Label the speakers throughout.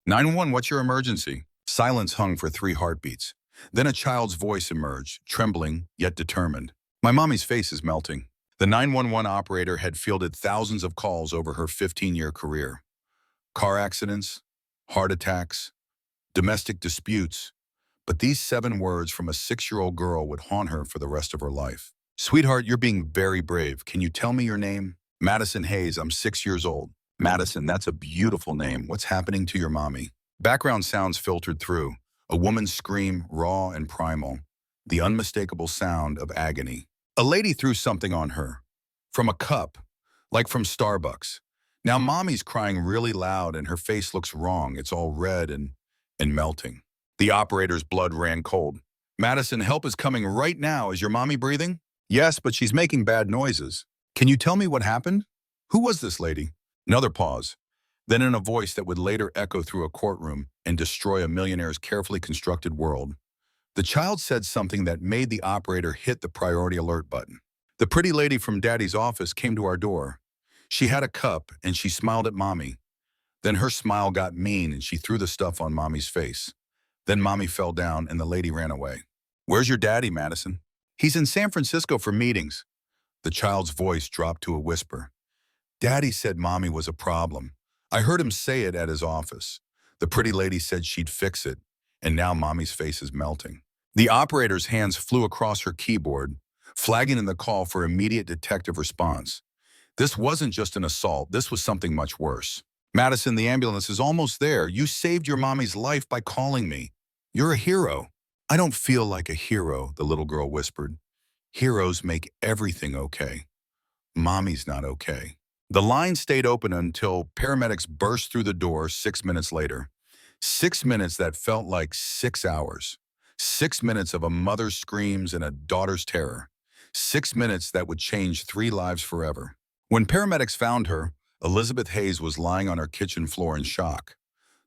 Speaker 1: 911, what's your emergency? Silence hung for 3 heartbeats. Then a child's voice emerged, trembling yet determined. My mommy's face is melting. The 911 operator had fielded thousands of calls over her 15-year career. Car accidents, heart attacks, domestic disputes. But these 7 words from a 6-year-old girl would haunt her for the rest of her life. Sweetheart, you're being very brave. Can you tell me your name? Madison Hayes, I'm 6 years old. Madison, that's a beautiful name. What's happening to your mommy? Background sounds filtered through. A woman's scream, raw and primal. The unmistakable sound of agony. A lady threw something on her. From a cup, like from Starbucks. Now mommy's crying really loud and her face looks wrong. It's all red and melting. The operator's blood ran cold. Madison, help is coming right now. Is your mommy breathing? Yes, but she's making bad noises. Can you tell me what happened? Who was this lady? Another pause. Then in a voice that would later echo through a courtroom and destroy a millionaire's carefully constructed world, the child said something that made the operator hit the priority alert button. The pretty lady from Daddy's office came to our door. She had a cup and she smiled at Mommy. Then her smile got mean and she threw the stuff on Mommy's face. Then Mommy fell down and the lady ran away. Where's your daddy, Madison? He's in San Francisco for meetings. The child's voice dropped to a whisper. Daddy said Mommy was a problem. I heard him say it at his office. The pretty lady said she'd fix it, and now Mommy's face is melting. The operator's hands flew across her keyboard, flagging in the call for immediate detective response. This wasn't just an assault, this was something much worse. Madison, the ambulance is almost there. You saved your mommy's life by calling me. You're a hero. I don't feel like a hero, the little girl whispered. Heroes make everything okay. Mommy's not okay. The line stayed open until paramedics burst through the door 6 minutes later. 6 minutes that felt like 6 hours. 6 minutes of a mother's screams and a daughter's terror. 6 minutes that would change 3 lives forever. When paramedics found her, Elizabeth Hayes was lying on her kitchen floor in shock.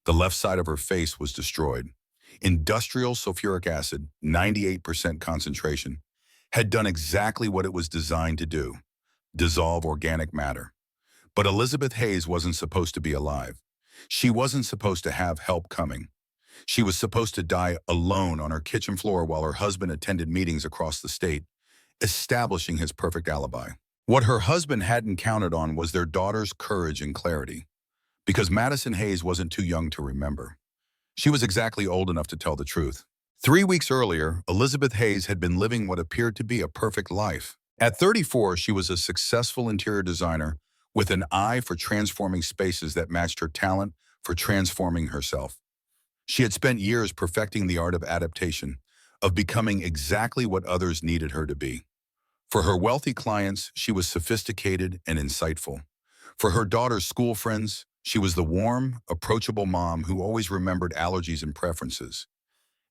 Speaker 1: The left side of her face was destroyed. Industrial sulfuric acid, 98% concentration, had done exactly what it was designed to do, dissolve organic matter. But Elizabeth Hayes wasn't supposed to be alive. She wasn't supposed to have help coming. She was supposed to die alone on her kitchen floor while her husband attended meetings across the state, establishing his perfect alibi. What her husband hadn't counted on was their daughter's courage and clarity, because Madison Hayes wasn't too young to remember. She was exactly old enough to tell the truth. 3 weeks earlier, Elizabeth Hayes had been living what appeared to be a perfect life. At 34, she was a successful interior designer with an eye for transforming spaces that matched her talent for transforming herself. She had spent years perfecting the art of adaptation, of becoming exactly what others needed her to be. For her wealthy clients, she was sophisticated and insightful. For her daughter's school friends, she was the warm, approachable mom who always remembered allergies and preferences.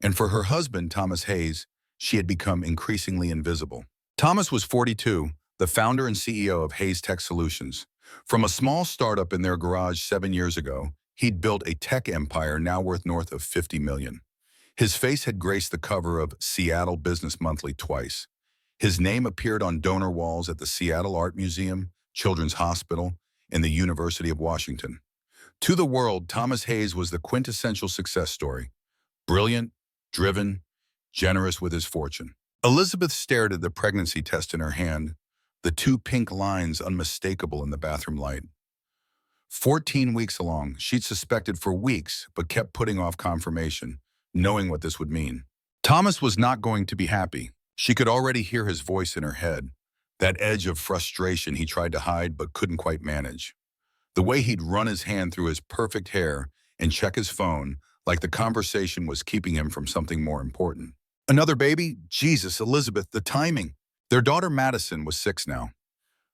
Speaker 1: And for her husband, Thomas Hayes, she had become increasingly invisible. Thomas was 42, the founder and CEO of Hayes Tech Solutions. From a small startup in their garage 7 years ago, he'd built a tech empire now worth north of $50 million. His face had graced the cover of Seattle Business Monthly twice. His name appeared on donor walls at the Seattle Art Museum, Children's Hospital, and the University of Washington. To the world, Thomas Hayes was the quintessential success story. Brilliant, driven, generous with his fortune. Elizabeth stared at the pregnancy test in her hand, the 2 pink lines unmistakable in the bathroom light. 14 weeks along, she'd suspected for weeks, but kept putting off confirmation, knowing what this would mean. Thomas was not going to be happy. She could already hear his voice in her head, that edge of frustration he tried to hide but couldn't quite manage. The way he'd run his hand through his perfect hair and check his phone, like the conversation was keeping him from something more important. Another baby? Jesus, Elizabeth, the timing. Their daughter Madison was 6 now.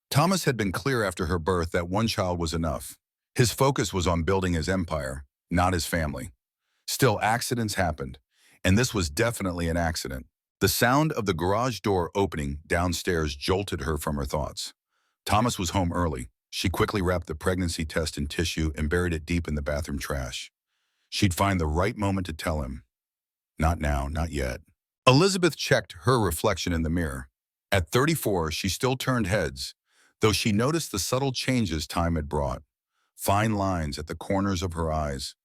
Speaker 1: Thomas had been clear after her birth that 1 child was enough. His focus was on building his empire, not his family. Still, accidents happened, and this was definitely an accident. The sound of the garage door opening downstairs jolted her from her thoughts. Thomas was home early. She quickly wrapped the pregnancy test in tissue and buried it deep in the bathroom trash. She'd find the right moment to tell him. Not now, not yet. Elizabeth checked her reflection in the mirror. At 34, she still turned heads, though she noticed the subtle changes time had brought. Fine lines at the corners of her eyes,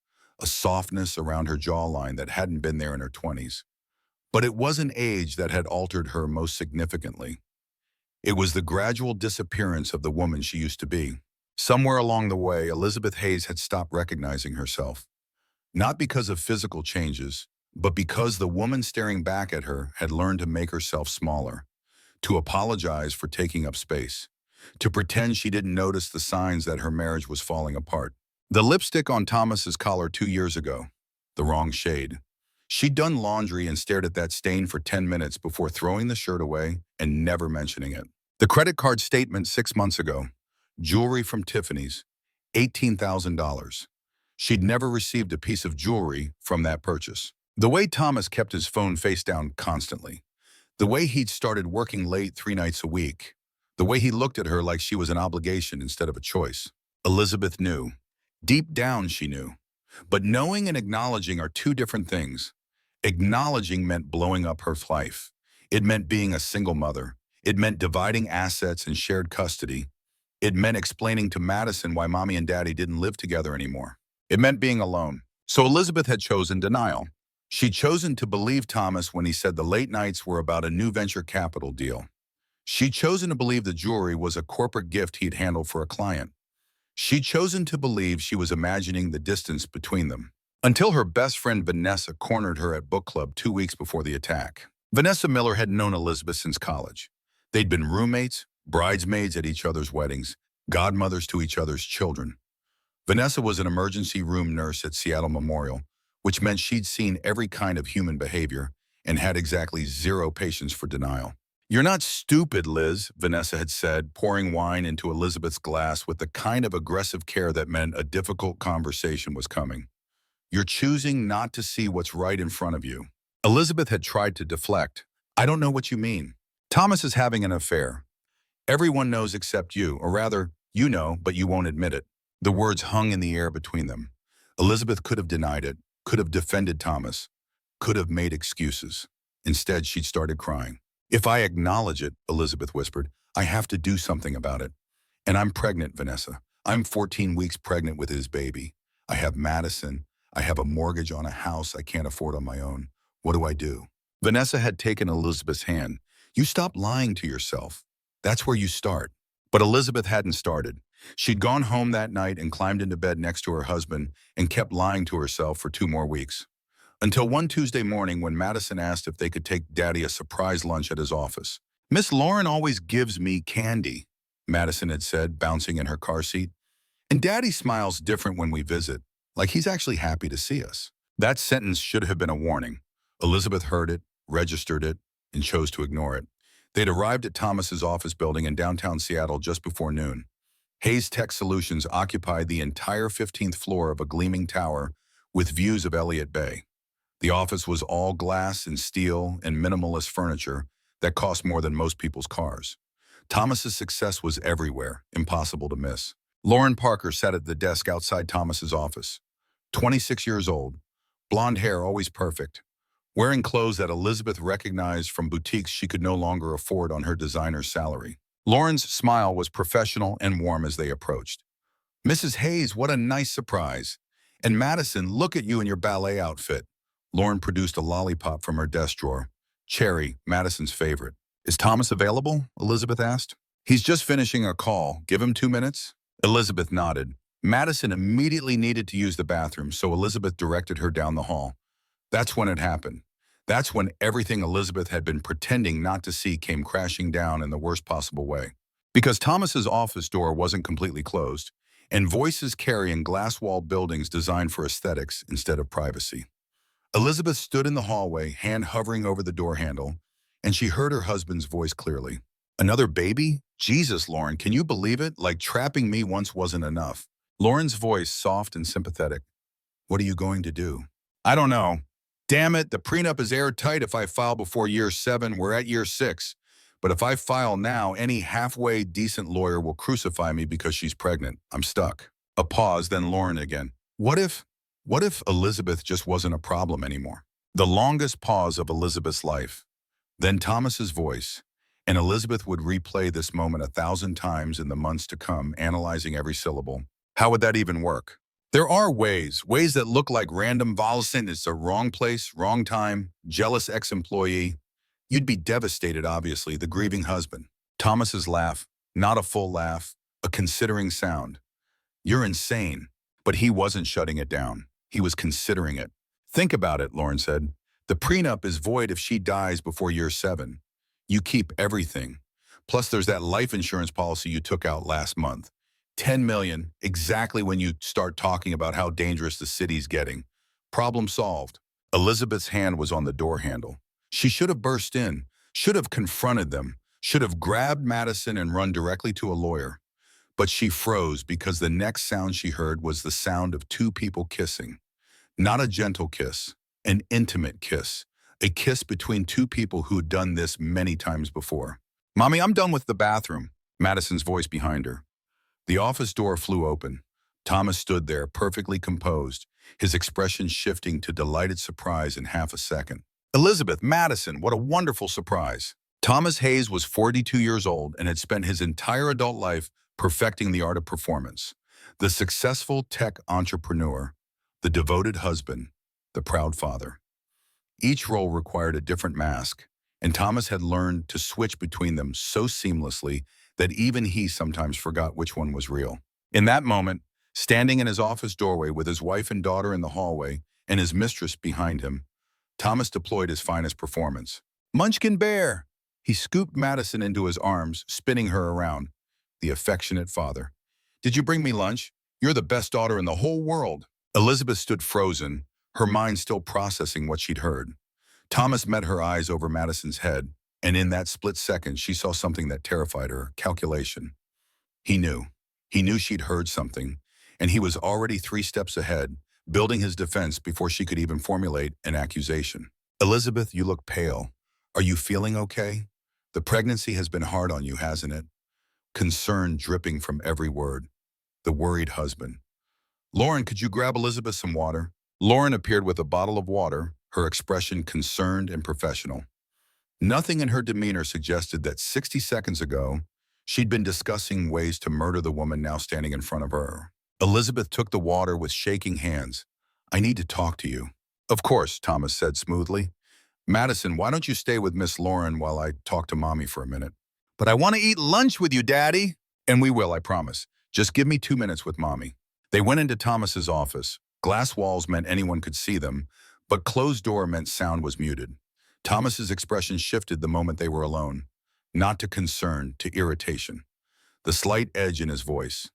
Speaker 1: a softness around her jawline that hadn't been there in her 20s. But it wasn't age that had altered her most significantly. It was the gradual disappearance of the woman she used to be. Somewhere along the way, Elizabeth Hayes had stopped recognizing herself. Not because of physical changes, but because the woman staring back at her had learned to make herself smaller, to apologize for taking up space, to pretend she didn't notice the signs that her marriage was falling apart. The lipstick on Thomas's collar 2 years ago, the wrong shade. She'd done laundry and stared at that stain for 10 minutes before throwing the shirt away and never mentioning it. The credit card statement 6 months ago, jewelry from Tiffany's, $18,000. She'd never received a piece of jewelry from that purchase. The way Thomas kept his phone face down constantly, the way he'd started working late 3 nights a week, the way he looked at her like she was an obligation instead of a choice. Elizabeth knew. Deep down, she knew. But knowing and acknowledging are two different things. Acknowledging meant blowing up her life. It meant being a single mother. It meant dividing assets and shared custody. It meant explaining to Madison why mommy and daddy didn't live together anymore. It meant being alone. So Elizabeth had chosen denial. She'd chosen to believe Thomas when he said the late nights were about a new venture capital deal. She'd chosen to believe the jewelry was a corporate gift he'd handled for a client. She'd chosen to believe she was imagining the distance between them. Until her best friend Vanessa cornered her at book club 2 weeks before the attack. Vanessa Miller had known Elizabeth since college. They'd been roommates, bridesmaids at each other's weddings, godmothers to each other's children. Vanessa was an emergency room nurse at Seattle Memorial, which meant she'd seen every kind of human behavior and had exactly zero patience for denial. "You're not stupid, Liz," Vanessa had said, pouring wine into Elizabeth's glass with the kind of aggressive care that meant a difficult conversation was coming. "You're choosing not to see what's right in front of you." Elizabeth had tried to deflect. "I don't know what you mean. Thomas is having an affair. Everyone knows except you, or rather, you know, but you won't admit it." The words hung in the air between them. Elizabeth could have denied it, could have defended Thomas, could have made excuses. Instead, she'd started crying. "If I acknowledge it," Elizabeth whispered, "I have to do something about it. And I'm pregnant, Vanessa. I'm 14 weeks pregnant with his baby. I have Madison. I have a mortgage on a house I can't afford on my own. What do I do?" Vanessa had taken Elizabeth's hand. "You stop lying to yourself. That's where you start." But Elizabeth hadn't started. She'd gone home that night and climbed into bed next to her husband and kept lying to herself for 2 more weeks. Until one Tuesday morning when Madison asked if they could take Daddy a surprise lunch at his office. "Miss Lauren always gives me candy," Madison had said, bouncing in her car seat. "And Daddy smiles different when we visit, like he's actually happy to see us." That sentence should have been a warning. Elizabeth heard it, registered it, and chose to ignore it. They'd arrived at Thomas's office building in downtown Seattle just before noon. Hayes Tech Solutions occupied the entire 15th floor of a gleaming tower with views of Elliott Bay. The office was all glass and steel and minimalist furniture that cost more than most people's cars. Thomas's success was everywhere, impossible to miss. Lauren Parker sat at the desk outside Thomas's office. 26 years old, blonde hair always perfect, wearing clothes that Elizabeth recognized from boutiques she could no longer afford on her designer's salary. Lauren's smile was professional and warm as they approached. "Mrs. Hayes, what a nice surprise. And Madison, look at you in your ballet outfit." Lauren produced a lollipop from her desk drawer. Cherry, Madison's favorite. "Is Thomas available?" Elizabeth asked. "He's just finishing a call. Give him 2 minutes?" Elizabeth nodded. Madison immediately needed to use the bathroom, so Elizabeth directed her down the hall. That's when it happened. That's when everything Elizabeth had been pretending not to see came crashing down in the worst possible way. Because Thomas's office door wasn't completely closed, and voices carry in glass-walled buildings designed for aesthetics instead of privacy. Elizabeth stood in the hallway, hand hovering over the door handle, and she heard her husband's voice clearly. "Another baby? Jesus, Lauren, can you believe it? Like trapping me once wasn't enough." Lauren's voice, soft and sympathetic. "What are you going to do?" "I don't know. Damn it, the prenup is airtight if I file before year 7, we're at year 6. But if I file now, any halfway decent lawyer will crucify me because she's pregnant. I'm stuck." A pause, then Lauren again. What if Elizabeth just wasn't a problem anymore?" The longest pause of Elizabeth's life. Then Thomas's voice, and Elizabeth would replay this moment 1,000 times in the months to come, analyzing every syllable. How would that even work? There are ways that look like random volcent. It's a wrong place, wrong time, jealous ex-employee. You'd be devastated, obviously, the grieving husband. Thomas's laugh, not a full laugh, a considering sound. You're insane. But he wasn't shutting it down. He was considering it. Think about it, Lauren said. The prenup is void if she dies before year 7. You keep everything. Plus, there's that life insurance policy you took out last month. 10 million, exactly when you start talking about how dangerous the city's getting. Problem solved. Elizabeth's hand was on the door handle. She should have burst in, should have confronted them, should have grabbed Madison and run directly to a lawyer. But she froze because the next sound she heard was the sound of 2 people kissing. Not a gentle kiss, an intimate kiss. A kiss between 2 people who'd done this many times before. "Mommy, I'm done with the bathroom," Madison's voice behind her. The office door flew open. Thomas stood there, perfectly composed, his expression shifting to delighted surprise in half a second. "Elizabeth, Madison, what a wonderful surprise." Thomas Hayes was 42 years old and had spent his entire adult life perfecting the art of performance. The successful tech entrepreneur, the devoted husband, the proud father. Each role required a different mask, and Thomas had learned to switch between them so seamlessly that even he sometimes forgot which one was real. In that moment, standing in his office doorway with his wife and daughter in the hallway and his mistress behind him, Thomas deployed his finest performance. "Munchkin Bear!" He scooped Madison into his arms, spinning her around. The affectionate father. "Did you bring me lunch? You're the best daughter in the whole world." Elizabeth stood frozen, her mind still processing what she'd heard. Thomas met her eyes over Madison's head, and in that split second, she saw something that terrified her, calculation. He knew. He knew she'd heard something, and he was already 3 steps ahead, building his defense before she could even formulate an accusation. "Elizabeth, you look pale. Are you feeling okay? The pregnancy has been hard on you, hasn't it?" Concern dripping from every word. The worried husband. "Lauren, could you grab Elizabeth some water?" Lauren appeared with a bottle of water, her expression concerned and professional. Nothing in her demeanor suggested that 60 seconds ago, she'd been discussing ways to murder the woman now standing in front of her. Elizabeth took the water with shaking hands. "I need to talk to you." "Of course," Thomas said smoothly. "Madison, why don't you stay with Miss Lauren while I talk to Mommy for a minute?" "But I want to eat lunch with you, Daddy." "And we will, I promise. Just give me 2 minutes with Mommy." They went into Thomas's office. Glass walls meant anyone could see them, but closed door meant sound was muted. Thomas's expression shifted the moment they were alone, not to concern, to irritation. The slight edge in his voice,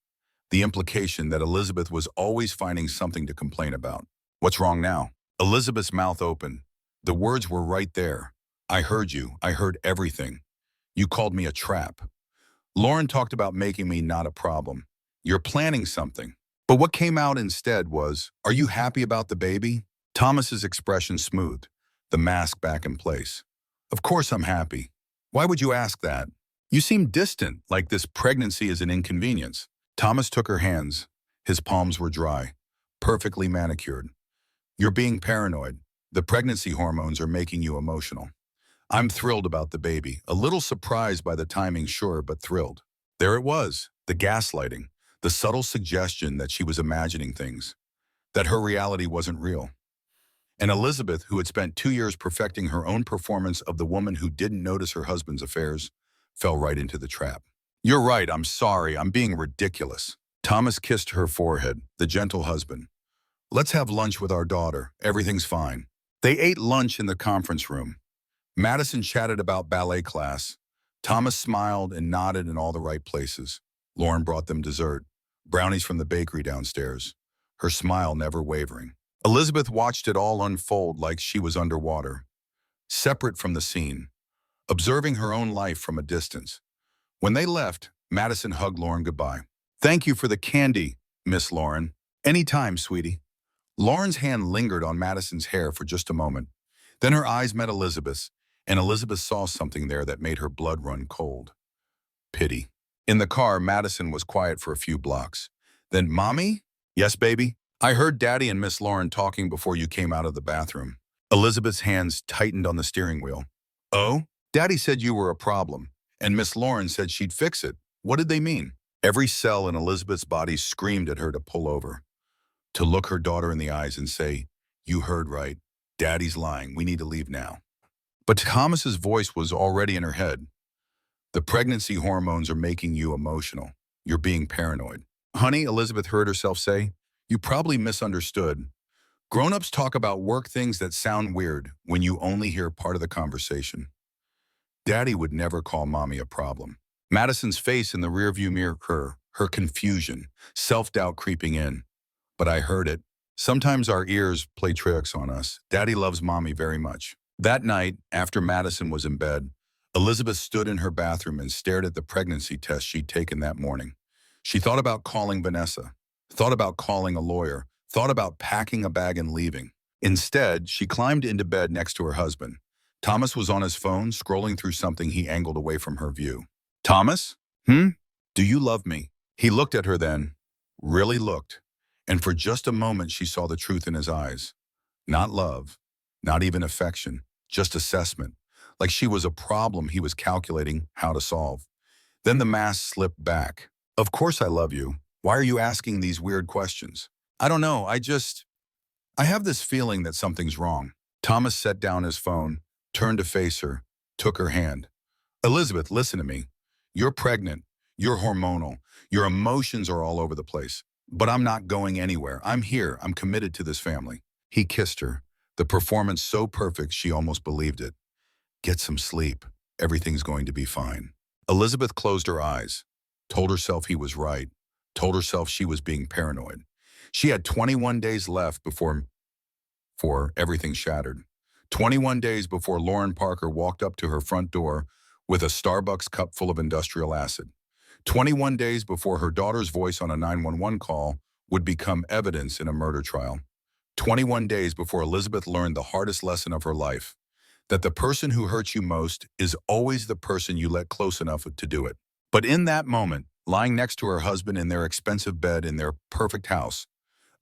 Speaker 1: the implication that Elizabeth was always finding something to complain about. "What's wrong now?" Elizabeth's mouth opened. The words were right there. "I heard you. I heard everything. You called me a trap. Lauren talked about making me not a problem. You're planning something." But what came out instead was, "Are you happy about the baby?" Thomas's expression smoothed, the mask back in place. "Of course I'm happy. Why would you ask that? You seem distant, like this pregnancy is an inconvenience." Thomas took her hands. His palms were dry, perfectly manicured. "You're being paranoid. The pregnancy hormones are making you emotional. I'm thrilled about the baby, a little surprised by the timing, sure, but thrilled." There it was, the gaslighting, the subtle suggestion that she was imagining things, that her reality wasn't real. And Elizabeth, who had spent 2 years perfecting her own performance of the woman who didn't notice her husband's affairs, fell right into the trap. "You're right, I'm sorry, I'm being ridiculous." Thomas kissed her forehead, the gentle husband. "Let's have lunch with our daughter, everything's fine." They ate lunch in the conference room. Madison chatted about ballet class. Thomas smiled and nodded in all the right places. Lauren brought them dessert, brownies from the bakery downstairs, her smile never wavering. Elizabeth watched it all unfold like she was underwater, separate from the scene, observing her own life from a distance. When they left, Madison hugged Lauren goodbye. "Thank you for the candy, Miss Lauren." "Anytime, sweetie." Lauren's hand lingered on Madison's hair for just a moment. Then her eyes met Elizabeth's, and Elizabeth saw something there that made her blood run cold. Pity. In the car, Madison was quiet for a few blocks. Then, "Mommy?" "Yes, baby?" "I heard Daddy and Miss Lauren talking before you came out of the bathroom." Elizabeth's hands tightened on the steering wheel. "Oh? Daddy said you were a problem, and Miss Lauren said she'd fix it. What did they mean?" Every cell in Elizabeth's body screamed at her to pull over. to look her daughter in the eyes and say, "You heard right. Daddy's lying. We need to leave now." But Thomas's voice was already in her head. "The pregnancy hormones are making you emotional. You're being paranoid." "Honey," Elizabeth heard herself say, "you probably misunderstood. Grown-ups talk about work things that sound weird when you only hear part of the conversation. Daddy would never call Mommy a problem." Madison's face in the rearview mirror, her confusion, self-doubt creeping in. "But I heard it. Sometimes our ears play tricks on us. Daddy loves Mommy very much." That night, after Madison was in bed, Elizabeth stood in her bathroom and stared at the pregnancy test she'd taken that morning. She thought about calling Vanessa, thought about calling a lawyer, thought about packing a bag and leaving. Instead, she climbed into bed next to her husband. Thomas was on his phone, scrolling through something he angled away from her view. "Thomas? Do you love me?" He looked at her then, really looked, and for just a moment she saw the truth in his eyes. Not love, not even affection, just assessment, like she was a problem he was calculating how to solve. Then the mask slipped back. "Of course I love you. Why are you asking these weird questions?" "I don't know, I have this feeling that something's wrong." Thomas set down his phone, turned to face her, took her hand. "Elizabeth, listen to me. You're pregnant. You're hormonal. Your emotions are all over the place. But I'm not going anywhere. I'm here. I'm committed to this family." He kissed her, the performance so perfect she almost believed it. "Get some sleep. Everything's going to be fine." Elizabeth closed her eyes, told herself he was right, told herself she was being paranoid. She had 21 days left before everything shattered. 21 days before Lauren Parker walked up to her front door with a Starbucks cup full of industrial acid. 21 days before her daughter's voice on a 911 call would become evidence in a murder trial. 21 days before Elizabeth learned the hardest lesson of her life, that the person who hurts you most is always the person you let close enough to do it. But in that moment, lying next to her husband in their expensive bed in their perfect house,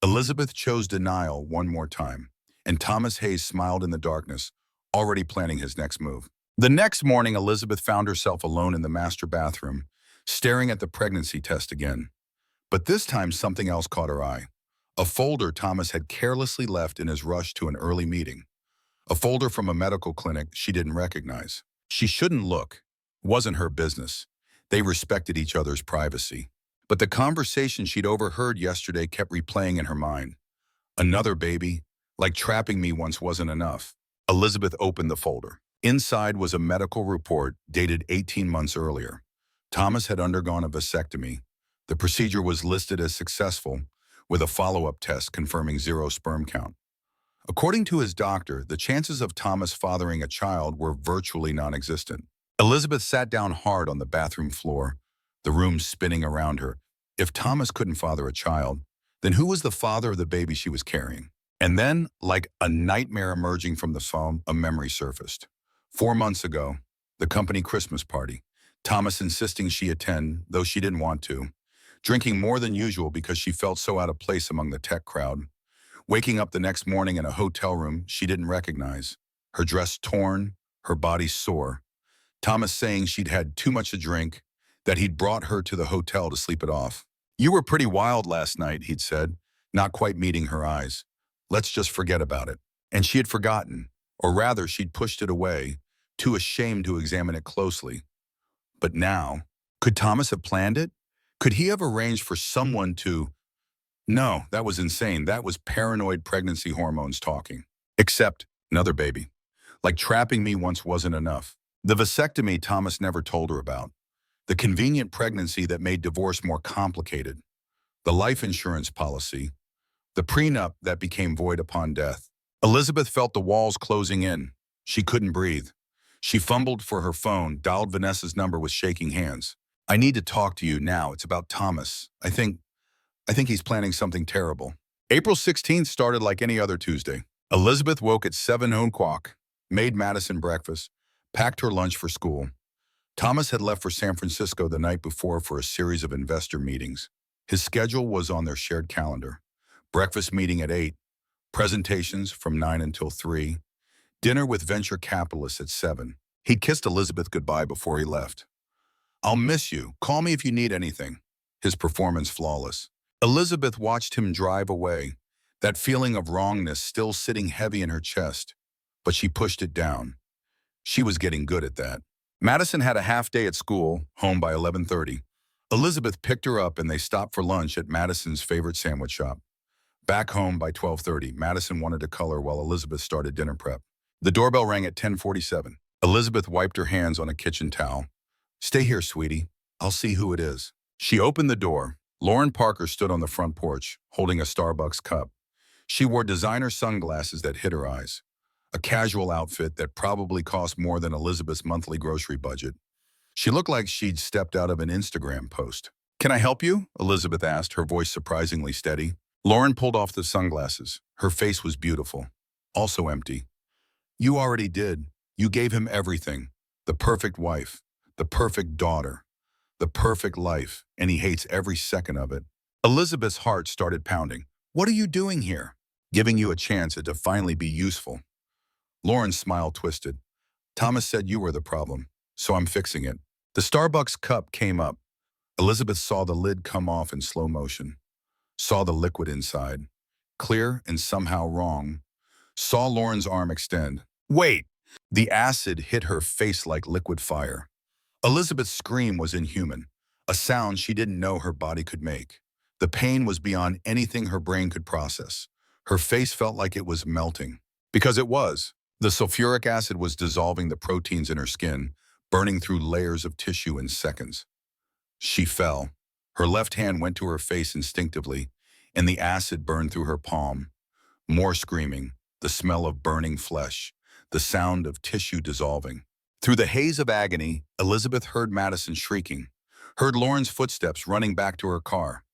Speaker 1: Elizabeth chose denial one more time, and Thomas Hayes smiled in the darkness, already planning his next move. The next morning, Elizabeth found herself alone in the master bathroom, staring at the pregnancy test again. But this time something else caught her eye. A folder Thomas had carelessly left in his rush to an early meeting. A folder from a medical clinic she didn't recognize. She shouldn't look. It wasn't her business. They respected each other's privacy. But the conversation she'd overheard yesterday kept replaying in her mind. Another baby? Like trapping me once wasn't enough. Elizabeth opened the folder. Inside was a medical report dated 18 months earlier. Thomas had undergone a vasectomy. The procedure was listed as successful, with a follow-up test confirming 0 sperm count. According to his doctor, the chances of Thomas fathering a child were virtually non-existent. Elizabeth sat down hard on the bathroom floor, the room spinning around her. If Thomas couldn't father a child, then who was the father of the baby she was carrying? And then, like a nightmare emerging from the phone, a memory surfaced. 4 months ago, the company Christmas party. Thomas insisting she attend, though she didn't want to. Drinking more than usual because she felt so out of place among the tech crowd. Waking up the next morning in a hotel room she didn't recognize. Her dress torn, her body sore. Thomas saying she'd had too much to drink, that he'd brought her to the hotel to sleep it off. "You were pretty wild last night," he'd said, not quite meeting her eyes. "Let's just forget about it." And she had forgotten, or rather she'd pushed it away, too ashamed to examine it closely. But now, could Thomas have planned it? Could he have arranged for someone to... No, that was insane. That was paranoid pregnancy hormones talking. Except another baby. Like trapping me once wasn't enough. The vasectomy Thomas never told her about. The convenient pregnancy that made divorce more complicated. The life insurance policy. The prenup that became void upon death. Elizabeth felt the walls closing in. She couldn't breathe. She fumbled for her phone, dialed Vanessa's number with shaking hands. "I need to talk to you now. It's about Thomas. I think he's planning something terrible." April 16th started like any other Tuesday. Elizabeth woke at 7 o'clock, made Madison breakfast, packed her lunch for school. Thomas had left for San Francisco the night before for a series of investor meetings. His schedule was on their shared calendar. Breakfast meeting at 8, presentations from 9 until 3, dinner with venture capitalists at 7. He kissed Elizabeth goodbye before he left. "I'll miss you. Call me if you need anything." His performance flawless. Elizabeth watched him drive away, that feeling of wrongness still sitting heavy in her chest, but she pushed it down. She was getting good at that. Madison had a half day at school, home by 11:30. Elizabeth picked her up and they stopped for lunch at Madison's favorite sandwich shop. Back home by 12:30, Madison wanted to color while Elizabeth started dinner prep. The doorbell rang at 10:47. Elizabeth wiped her hands on a kitchen towel. "Stay here, sweetie. I'll see who it is." She opened the door. Lauren Parker stood on the front porch, holding a Starbucks cup. She wore designer sunglasses that hid her eyes, a casual outfit that probably cost more than Elizabeth's monthly grocery budget. She looked like she'd stepped out of an Instagram post. "Can I help you?" Elizabeth asked, her voice surprisingly steady. Lauren pulled off the sunglasses. Her face was beautiful, also empty. "You already did. You gave him everything. The perfect wife, the perfect daughter, the perfect life, and he hates every second of it." Elizabeth's heart started pounding. "What are you doing here?" "Giving you a chance to finally be useful." Lauren's smile twisted. "Thomas said you were the problem, so I'm fixing it." The Starbucks cup came up. Elizabeth saw the lid come off in slow motion, saw the liquid inside, clear and somehow wrong, saw Lauren's arm extend. "Wait!" The acid hit her face like liquid fire. Elizabeth's scream was inhuman, a sound she didn't know her body could make. The pain was beyond anything her brain could process. Her face felt like it was melting. Because it was. The sulfuric acid was dissolving the proteins in her skin, burning through layers of tissue in seconds. She fell. Her left hand went to her face instinctively, and the acid burned through her palm. More screaming, the smell of burning flesh, the sound of tissue dissolving. Through the haze of agony, Elizabeth heard Madison shrieking, heard Lauren's footsteps running back to her car,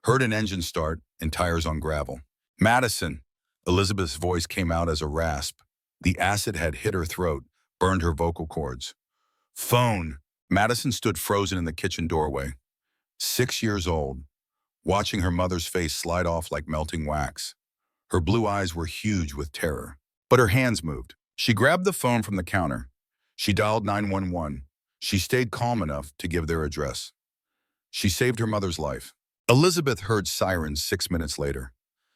Speaker 1: heard an engine start and tires on gravel. "Madison!" Elizabeth's voice came out as a rasp. The acid had hit her throat, burned her vocal cords. "Phone!" Madison stood frozen in the kitchen doorway. 6 years old, watching her mother's face slide off like melting wax. Her blue eyes were huge with terror, but her hands moved. She grabbed the phone from the counter. She dialed 911. She stayed calm enough to give their address. She saved her mother's life. Elizabeth heard sirens 6 minutes later.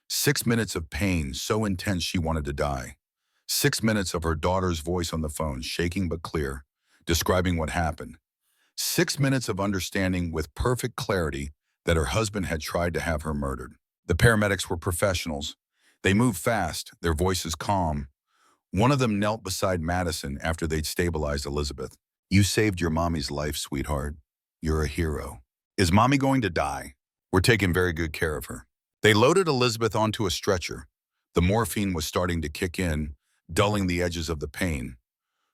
Speaker 1: 6 minutes of pain so intense she wanted to die. 6 minutes of her daughter's voice on the phone, shaking but clear, describing what happened. 6 minutes of understanding with perfect clarity that her husband had tried to have her murdered. The paramedics were professionals. They moved fast, their voices calm. One of them knelt beside Madison after they'd stabilized Elizabeth. "You saved your mommy's life, sweetheart. You're a hero." "Is mommy going to die?" "We're taking very good care of her." They loaded Elizabeth onto a stretcher. The morphine was starting to kick in, dulling the edges of the pain.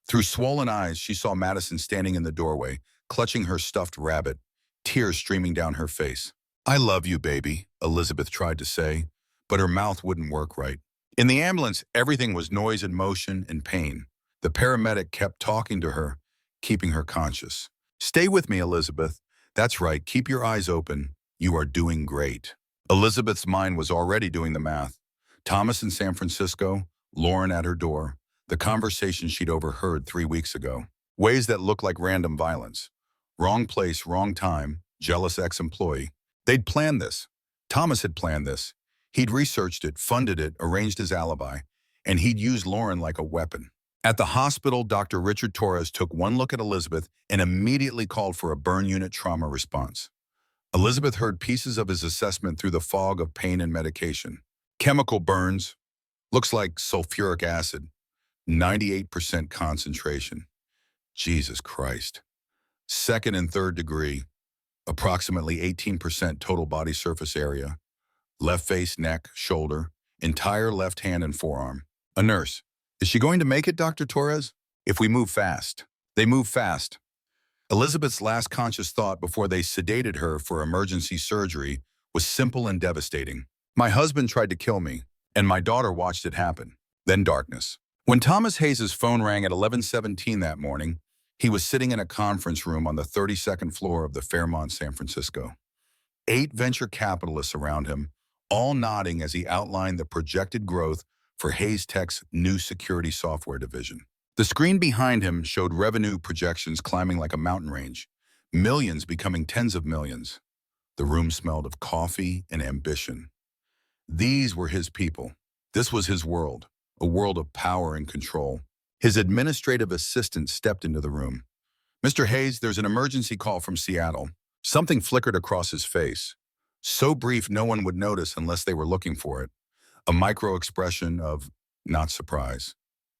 Speaker 1: Through swollen eyes, she saw Madison standing in the doorway, clutching her stuffed rabbit, tears streaming down her face. "I love you, baby," Elizabeth tried to say, but her mouth wouldn't work right. In the ambulance, everything was noise and motion and pain. The paramedic kept talking to her, keeping her conscious. "Stay with me, Elizabeth. That's right, keep your eyes open. You are doing great." Elizabeth's mind was already doing the math. Thomas in San Francisco, Lauren at her door, the conversation she'd overheard 3 weeks ago. Ways that looked like random violence. Wrong place, wrong time, jealous ex-employee. They'd planned this. Thomas had planned this. He'd researched it, funded it, arranged his alibi, and he'd used Lauren like a weapon. At the hospital, Dr. Richard Torres took one look at Elizabeth and immediately called for a burn unit trauma response. Elizabeth heard pieces of his assessment through the fog of pain and medication. Chemical burns, looks like sulfuric acid, 98% concentration. Jesus Christ. Second and third degree, approximately 18% total body surface area. Left face, neck, shoulder, entire left hand and forearm. A nurse. "Is she going to make it, Dr. Torres?" "If we move fast." They moved fast. Elizabeth's last conscious thought before they sedated her for emergency surgery was simple and devastating. "My husband tried to kill me, and my daughter watched it happen." Then darkness. When Thomas Hayes's phone rang at 11:17 that morning, he was sitting in a conference room on the 32nd floor of the Fairmont San Francisco. 8 venture capitalists around him, all nodding as he outlined the projected growth for Hayes Tech's new security software division. The screen behind him showed revenue projections climbing like a mountain range, millions becoming tens of millions. The room smelled of coffee and ambition. These were his people. This was his world, a world of power and control. His administrative assistant stepped into the room. Mr. Hayes, there's an emergency call from Seattle. Something flickered across his face. So brief no one would notice unless they were looking for it. A micro expression of, not surprise,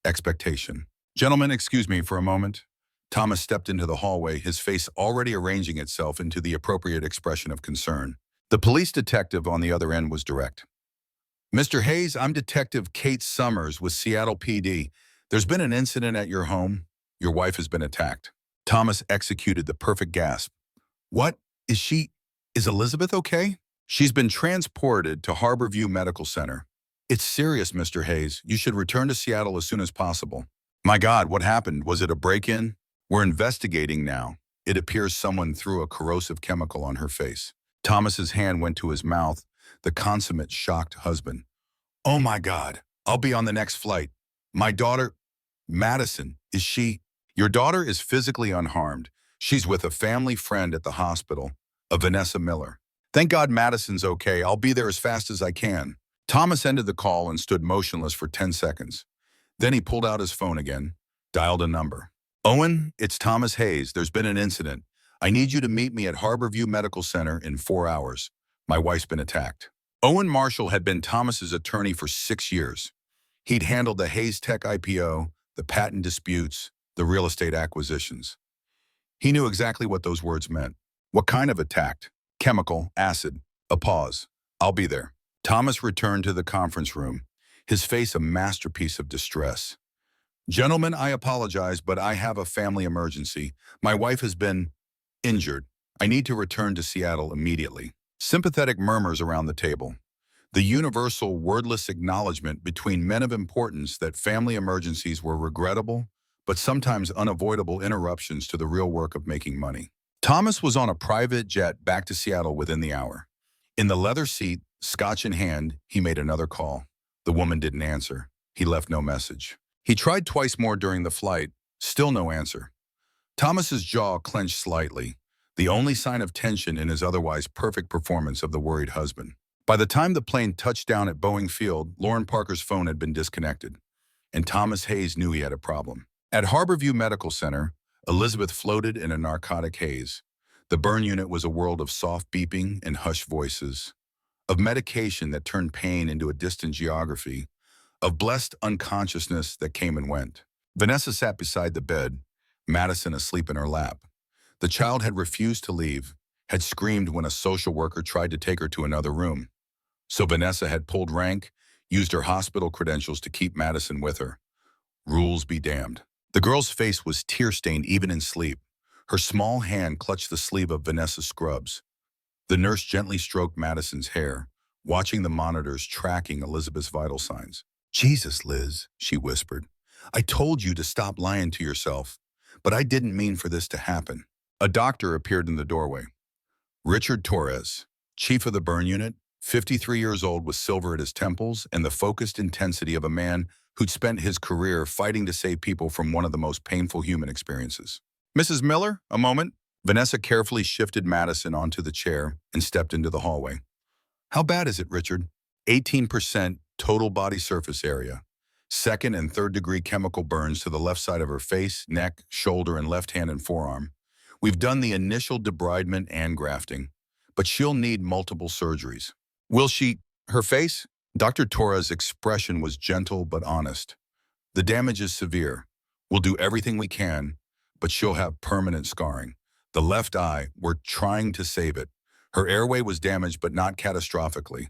Speaker 1: expectation. Gentlemen, excuse me for a moment. Thomas stepped into the hallway, his face already arranging itself into the appropriate expression of concern. The police detective on the other end was direct. Mr. Hayes, I'm Detective Kate Summers with Seattle PD. There's been an incident at your home. Your wife has been attacked. Thomas executed the perfect gasp. What? Is Elizabeth okay? She's been transported to Harborview Medical Center. It's serious, Mr. Hayes. You should return to Seattle as soon as possible. My God, what happened? Was it a break-in? We're investigating now. It appears someone threw a corrosive chemical on her face. Thomas's hand went to his mouth, the consummate shocked husband. Oh my God, I'll be on the next flight. My daughter, Madison, is she? Your daughter is physically unharmed. She's with a family friend at the hospital, a Vanessa Miller. Thank God Madison's okay. I'll be there as fast as I can. Thomas ended the call and stood motionless for 10 seconds. Then he pulled out his phone again, dialed a number. Owen, it's Thomas Hayes. There's been an incident. I need you to meet me at Harborview Medical Center in 4 hours. My wife's been attacked. Owen Marshall had been Thomas's attorney for 6 years. He'd handled the Hayes Tech IPO, the patent disputes, the real estate acquisitions. He knew exactly what those words meant. What kind of attack? Chemical, acid. A pause. I'll be there. Thomas returned to the conference room, his face a masterpiece of distress. Gentlemen, I apologize, but I have a family emergency. My wife has been injured. I need to return to Seattle immediately. Sympathetic murmurs around the table. The universal wordless acknowledgement between men of importance that family emergencies were regrettable, but sometimes unavoidable interruptions to the real work of making money. Thomas was on a private jet back to Seattle within the hour. In the leather seat, scotch in hand, he made another call. The woman didn't answer. He left no message. He tried twice more during the flight, still no answer. Thomas's jaw clenched slightly, the only sign of tension in his otherwise perfect performance of the worried husband. By the time the plane touched down at Boeing Field, Lauren Parker's phone had been disconnected, and Thomas Hayes knew he had a problem. At Harborview Medical Center, Elizabeth floated in a narcotic haze. The burn unit was a world of soft beeping and hushed voices, of medication that turned pain into a distant geography, of blessed unconsciousness that came and went. Vanessa sat beside the bed, Madison asleep in her lap. The child had refused to leave, had screamed when a social worker tried to take her to another room. So Vanessa had pulled rank, used her hospital credentials to keep Madison with her. Rules be damned. The girl's face was tear-stained even in sleep. Her small hand clutched the sleeve of Vanessa's scrubs. The nurse gently stroked Madison's hair, watching the monitors tracking Elizabeth's vital signs. Jesus, Liz, she whispered. I told you to stop lying to yourself, but I didn't mean for this to happen. A doctor appeared in the doorway. Richard Torres, chief of the burn unit, 53 years old with silver at his temples and the focused intensity of a man who'd spent his career fighting to save people from one of the most painful human experiences. Mrs. Miller, a moment. Vanessa carefully shifted Madison onto the chair and stepped into the hallway. How bad is it, Richard? 18% total body surface area. Second and third degree chemical burns to the left side of her face, neck, shoulder, and left hand and forearm. We've done the initial debridement and grafting, but she'll need multiple surgeries. Will she? Her face? Dr. Torres' expression was gentle but honest. The damage is severe. We'll do everything we can, but she'll have permanent scarring. The left eye, we're trying to save it. Her airway was damaged but not catastrophically.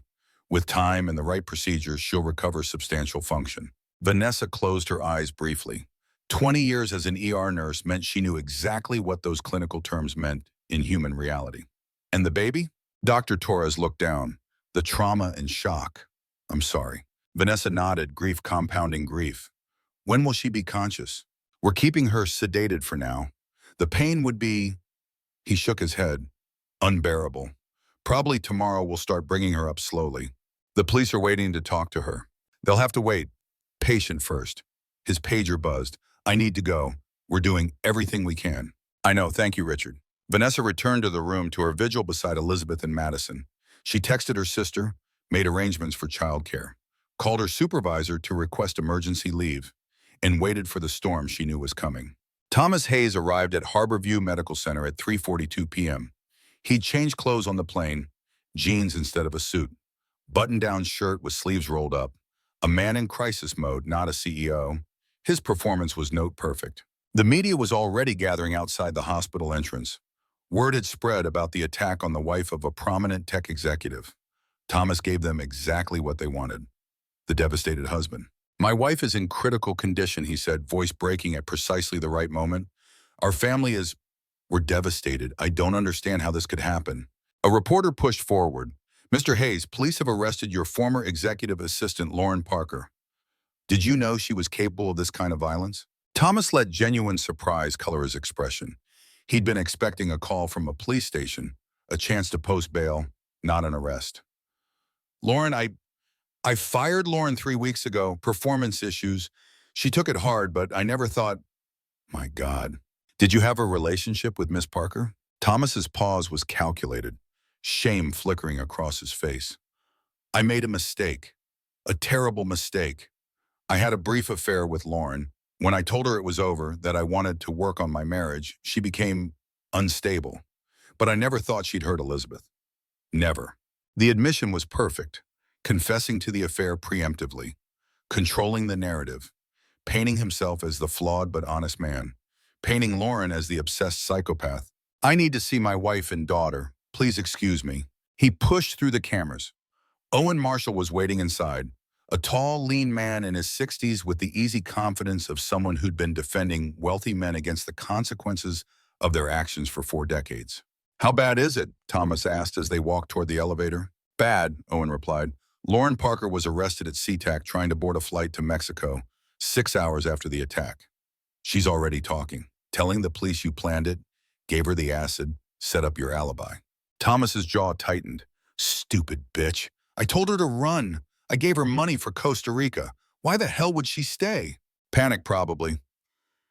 Speaker 1: With time and the right procedures, she'll recover substantial function. Vanessa closed her eyes briefly. 20 years as an ER nurse meant she knew exactly what those clinical terms meant in human reality. And the baby? Dr. Torres looked down. The trauma and shock. I'm sorry. Vanessa nodded, grief compounding grief. When will she be conscious? We're keeping her sedated for now. The pain would be, he shook his head, unbearable. Probably tomorrow we'll start bringing her up slowly. The police are waiting to talk to her. They'll have to wait. Patient first. His pager buzzed. I need to go. We're doing everything we can. I know, thank you, Richard. Vanessa returned to the room to her vigil beside Elizabeth and Madison. She texted her sister, made arrangements for childcare, called her supervisor to request emergency leave, and waited for the storm she knew was coming. Thomas Hayes arrived at Harborview Medical Center at 3:42 p.m. He'd changed clothes on the plane, jeans instead of a suit, button-down shirt with sleeves rolled up, a man in crisis mode, not a CEO. His performance was note perfect. The media was already gathering outside the hospital entrance. Word had spread about the attack on the wife of a prominent tech executive. Thomas gave them exactly what they wanted: the devastated husband. "My wife is in critical condition," he said, voice breaking at precisely the right moment. "Our family is... We're devastated. I don't understand how this could happen." A reporter pushed forward. "Mr. Hayes, police have arrested your former executive assistant, Lauren Parker. Did you know she was capable of this kind of violence?" Thomas let genuine surprise color his expression. He'd been expecting a call from a police station, a chance to post bail, not an arrest. "Lauren, I fired Lauren 3 weeks ago, performance issues. She took it hard, but I never thought..." My God. "Did you have a relationship with Miss Parker?" Thomas's pause was calculated, shame flickering across his face. "I made a mistake, a terrible mistake. I had a brief affair with Lauren. When I told her it was over, that I wanted to work on my marriage, she became unstable. But I never thought she'd hurt Elizabeth. Never." The admission was perfect, confessing to the affair preemptively, controlling the narrative, painting himself as the flawed but honest man, painting Lauren as the obsessed psychopath. "I need to see my wife and daughter. Please excuse me." He pushed through the cameras. Owen Marshall was waiting inside, a tall, lean man in his 60s with the easy confidence of someone who'd been defending wealthy men against the consequences of their actions for 4 decades. "How bad is it?" Thomas asked as they walked toward the elevator. "Bad," Owen replied. "Lauren Parker was arrested at SeaTac trying to board a flight to Mexico 6 hours after the attack. She's already talking, telling the police you planned it, gave her the acid, set up your alibi." Thomas's jaw tightened. "Stupid bitch. I told her to run. I gave her money for Costa Rica. Why the hell would she stay?" "Panic, probably.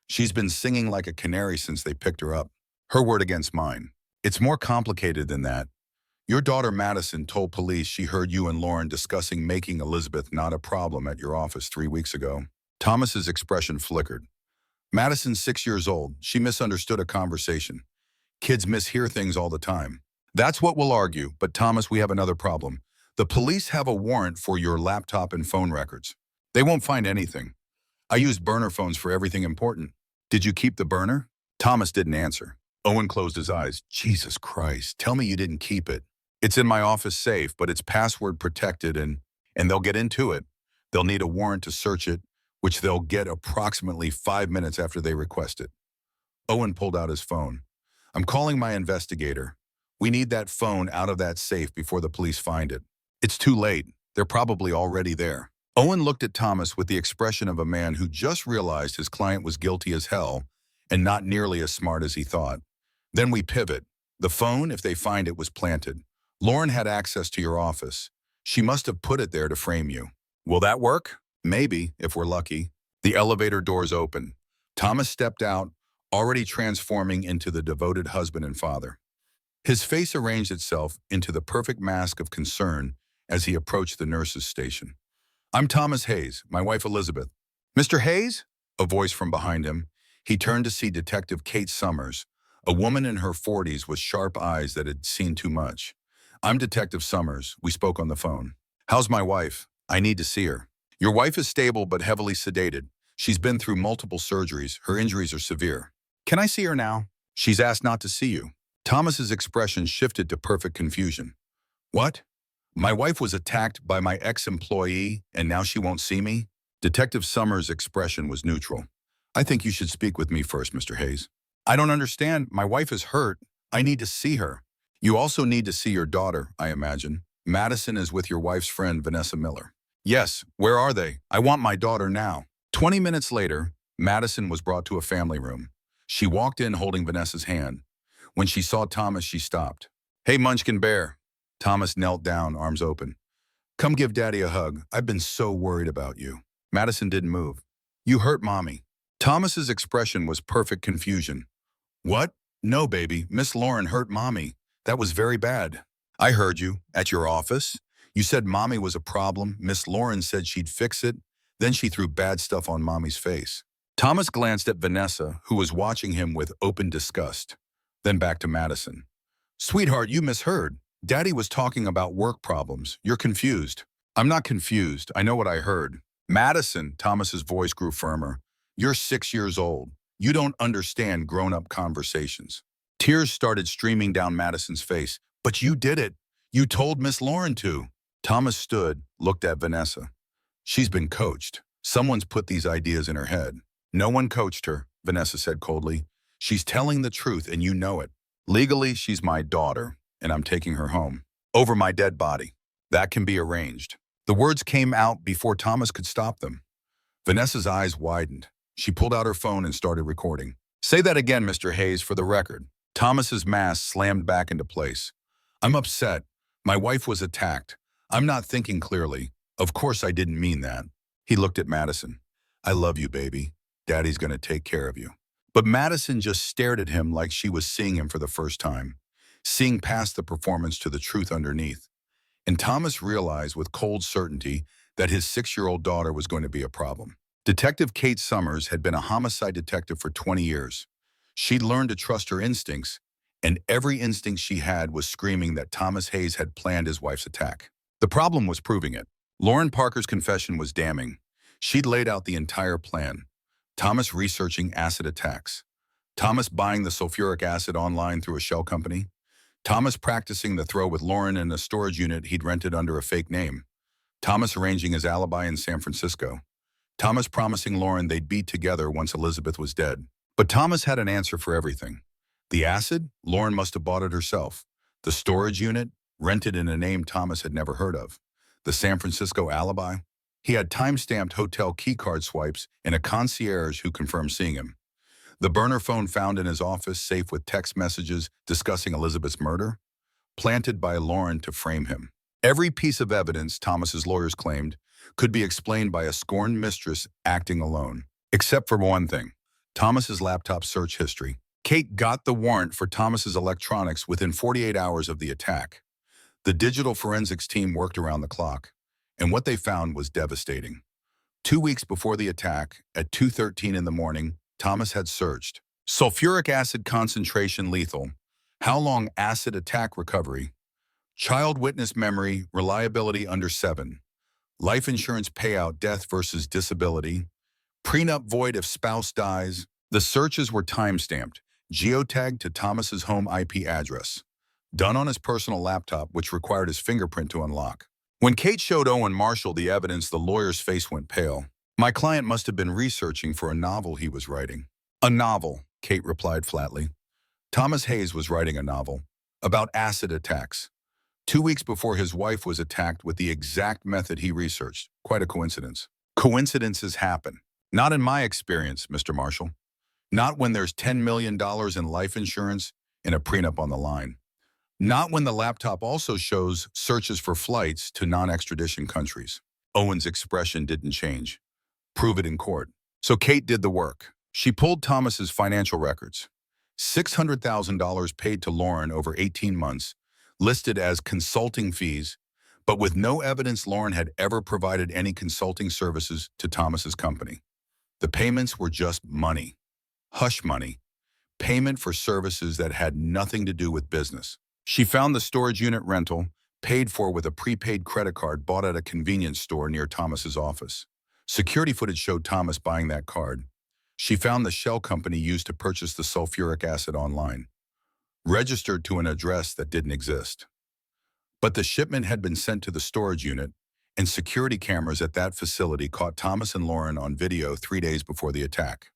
Speaker 1: She's been singing like a canary since they picked her up. Her word against mine. It's more complicated than that. Your daughter Madison told police she heard you and Lauren discussing making Elizabeth not a problem at your office 3 weeks ago." Thomas's expression flickered. "Madison's 6 years old. She misunderstood a conversation. Kids mishear things all the time." "That's what we'll argue, but Thomas, we have another problem. The police have a warrant for your laptop and phone records. They won't find anything. I used burner phones for everything important." "Did you keep the burner?" Thomas didn't answer. Owen closed his eyes. "Jesus Christ, tell me you didn't keep it." "It's in my office safe, but it's password protected and they'll get into it. They'll need a warrant to search it, which they'll get approximately 5 minutes after they request it." Owen pulled out his phone. "I'm calling my investigator. We need that phone out of that safe before the police find it." "It's too late. They're probably already there." Owen looked at Thomas with the expression of a man who just realized his client was guilty as hell and not nearly as smart as he thought. "Then we pivot. The phone, if they find it, was planted. Lauren had access to your office. She must have put it there to frame you. Will that work?" "Maybe, if we're lucky." The elevator doors opened. Thomas stepped out, already transforming into the devoted husband and father. His face arranged itself into the perfect mask of concern as he approached the nurse's station. "I'm Thomas Hayes, my wife Elizabeth." "Mr. Hayes?" A voice from behind him. He turned to see Detective Kate Summers, a woman in her 40s with sharp eyes that had seen too much. "I'm Detective Summers. We spoke on the phone." "How's my wife? I need to see her." "Your wife is stable but heavily sedated. She's been through multiple surgeries. Her injuries are severe." "Can I see her now?" "She's asked not to see you." Thomas's expression shifted to perfect confusion. "What? My wife was attacked by my ex-employee and now she won't see me?" Detective Summers' expression was neutral. "I think you should speak with me first, Mr. Hayes." "I don't understand. My wife is hurt. I need to see her." "You also need to see your daughter, I imagine. Madison is with your wife's friend, Vanessa Miller." "Yes, where are they? I want my daughter now." 20 minutes later, Madison was brought to a family room. She walked in holding Vanessa's hand. When she saw Thomas, she stopped. "Hey, Munchkin Bear." Thomas knelt down, arms open. "Come give Daddy a hug. I've been so worried about you." Madison didn't move. "You hurt Mommy." Thomas's expression was perfect confusion. "What? No, baby. Miss Lauren hurt Mommy. That was very bad." "I heard you. At your office? You said mommy was a problem. Miss Lauren said she'd fix it. Then she threw bad stuff on mommy's face. Thomas glanced at Vanessa, who was watching him with open disgust. Then back to Madison. Sweetheart, you misheard. Daddy was talking about work problems. You're confused. I'm not confused. I know what I heard. Madison, Thomas's voice grew firmer. You're 6 years old. You don't understand grown-up conversations. Tears started streaming down Madison's face. But you did it. You told Miss Lauren to. Thomas stood, looked at Vanessa. She's been coached. Someone's put these ideas in her head. No one coached her, Vanessa said coldly. She's telling the truth and you know it. Legally, she's my daughter, and I'm taking her home. Over my dead body. That can be arranged. The words came out before Thomas could stop them. Vanessa's eyes widened. She pulled out her phone and started recording. Say that again, Mr. Hayes, for the record. Thomas's mask slammed back into place. I'm upset. My wife was attacked. I'm not thinking clearly. Of course I didn't mean that. He looked at Madison. I love you, baby. Daddy's gonna take care of you. But Madison just stared at him like she was seeing him for the first time, seeing past the performance to the truth underneath. And Thomas realized with cold certainty that his 6-year-old daughter was going to be a problem. Detective Kate Summers had been a homicide detective for 20 years. She'd learned to trust her instincts, and every instinct she had was screaming that Thomas Hayes had planned his wife's attack. The problem was proving it. Lauren Parker's confession was damning. She'd laid out the entire plan. Thomas researching acid attacks. Thomas buying the sulfuric acid online through a shell company. Thomas practicing the throw with Lauren in a storage unit he'd rented under a fake name. Thomas arranging his alibi in San Francisco. Thomas promising Lauren they'd be together once Elizabeth was dead. But Thomas had an answer for everything. The acid? Lauren must have bought it herself. The storage unit? Rented in a name Thomas had never heard of. The San Francisco alibi? He had time-stamped hotel keycard swipes and a concierge who confirmed seeing him. The burner phone found in his office, safe with text messages discussing Elizabeth's murder, planted by Lauren to frame him. Every piece of evidence, Thomas's lawyers claimed, could be explained by a scorned mistress acting alone. Except for one thing, Thomas's laptop search history. Kate got the warrant for Thomas's electronics within 48 hours of the attack. The digital forensics team worked around the clock, and what they found was devastating. 2 weeks before the attack, at 2:13 in the morning, Thomas had searched. Sulfuric acid concentration lethal. How long acid attack recovery? Child witness memory, reliability under 7. Life insurance payout, death versus disability. Prenup void if spouse dies. The searches were time-stamped, geotagged to Thomas's home IP address. Done on his personal laptop, which required his fingerprint to unlock. When Kate showed Owen Marshall the evidence, the lawyer's face went pale. My client must have been researching for a novel he was writing. A novel, Kate replied flatly. Thomas Hayes was writing a novel about acid attacks. 2 weeks before his wife was attacked with the exact method he researched. Quite a coincidence. Coincidences happen. Not in my experience, Mr. Marshall. Not when there's $10 million in life insurance and a prenup on the line. Not when the laptop also shows searches for flights to non-extradition countries. Owen's expression didn't change. Prove it in court. So Kate did the work. She pulled Thomas's financial records. $600,000 paid to Lauren over 18 months, listed as consulting fees, but with no evidence Lauren had ever provided any consulting services to Thomas's company. The payments were just money. Hush money. Payment for services that had nothing to do with business. She found the storage unit rental, paid for with a prepaid credit card bought at a convenience store near Thomas's office. Security footage showed Thomas buying that card. She found the shell company used to purchase the sulfuric acid online, registered to an address that didn't exist. But the shipment had been sent to the storage unit, and security cameras at that facility caught Thomas and Lauren on video 3 days before the attack.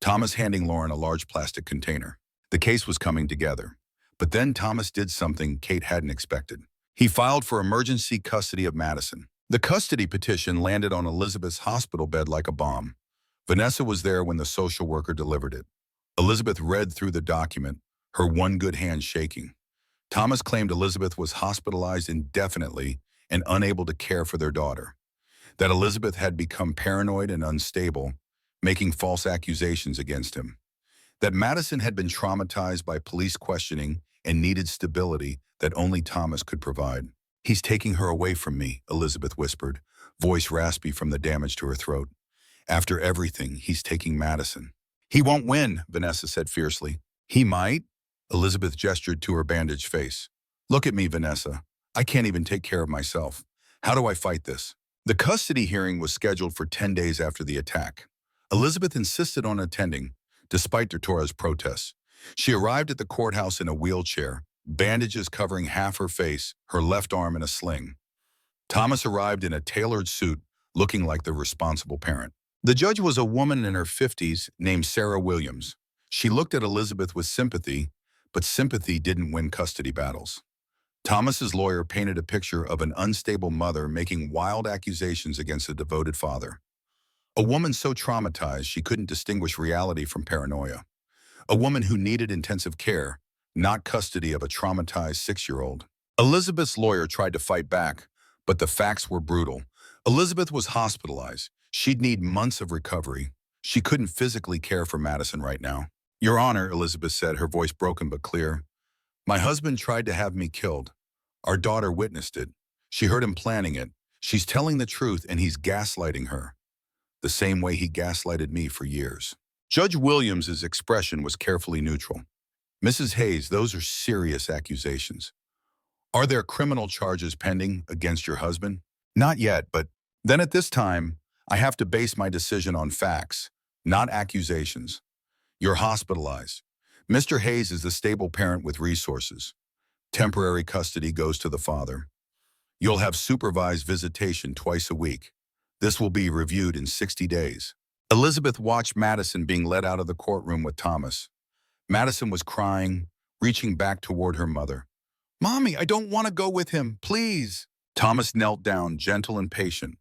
Speaker 1: Thomas handing Lauren a large plastic container. The case was coming together. But then Thomas did something Kate hadn't expected. He filed for emergency custody of Madison. The custody petition landed on Elizabeth's hospital bed like a bomb. Vanessa was there when the social worker delivered it. Elizabeth read through the document, her one good hand shaking. Thomas claimed Elizabeth was hospitalized indefinitely and unable to care for their daughter. That Elizabeth had become paranoid and unstable, making false accusations against him. That Madison had been traumatized by police questioning and needed stability that only Thomas could provide. He's taking her away from me, Elizabeth whispered, voice raspy from the damage to her throat. After everything, he's taking Madison. He won't win, Vanessa said fiercely. He might? Elizabeth gestured to her bandaged face. Look at me, Vanessa. I can't even take care of myself. How do I fight this? The custody hearing was scheduled for 10 days after the attack. Elizabeth insisted on attending, despite Tortora's protests. She arrived at the courthouse in a wheelchair, bandages covering half her face, her left arm in a sling. Thomas arrived in a tailored suit, looking like the responsible parent. The judge was a woman in her 50s named Sarah Williams. She looked at Elizabeth with sympathy, but sympathy didn't win custody battles. Thomas's lawyer painted a picture of an unstable mother making wild accusations against a devoted father. A woman so traumatized she couldn't distinguish reality from paranoia. A woman who needed intensive care, not custody of a traumatized 6-year-old. Elizabeth's lawyer tried to fight back, but the facts were brutal. Elizabeth was hospitalized. She'd need months of recovery. She couldn't physically care for Madison right now. Your Honor, Elizabeth said, her voice broken but clear. My husband tried to have me killed. Our daughter witnessed it. She heard him planning it. She's telling the truth and he's gaslighting her. The same way he gaslighted me for years. Judge Williams's expression was carefully neutral. Mrs. Hayes, those are serious accusations. Are there criminal charges pending against your husband? Not yet, but then at this time, I have to base my decision on facts, not accusations. You're hospitalized. Mr. Hayes is the stable parent with resources. Temporary custody goes to the father. You'll have supervised visitation twice a week. This will be reviewed in 60 days. Elizabeth watched Madison being led out of the courtroom with Thomas. Madison was crying, reaching back toward her mother. Mommy, I don't want to go with him, please. Thomas knelt down, gentle and patient.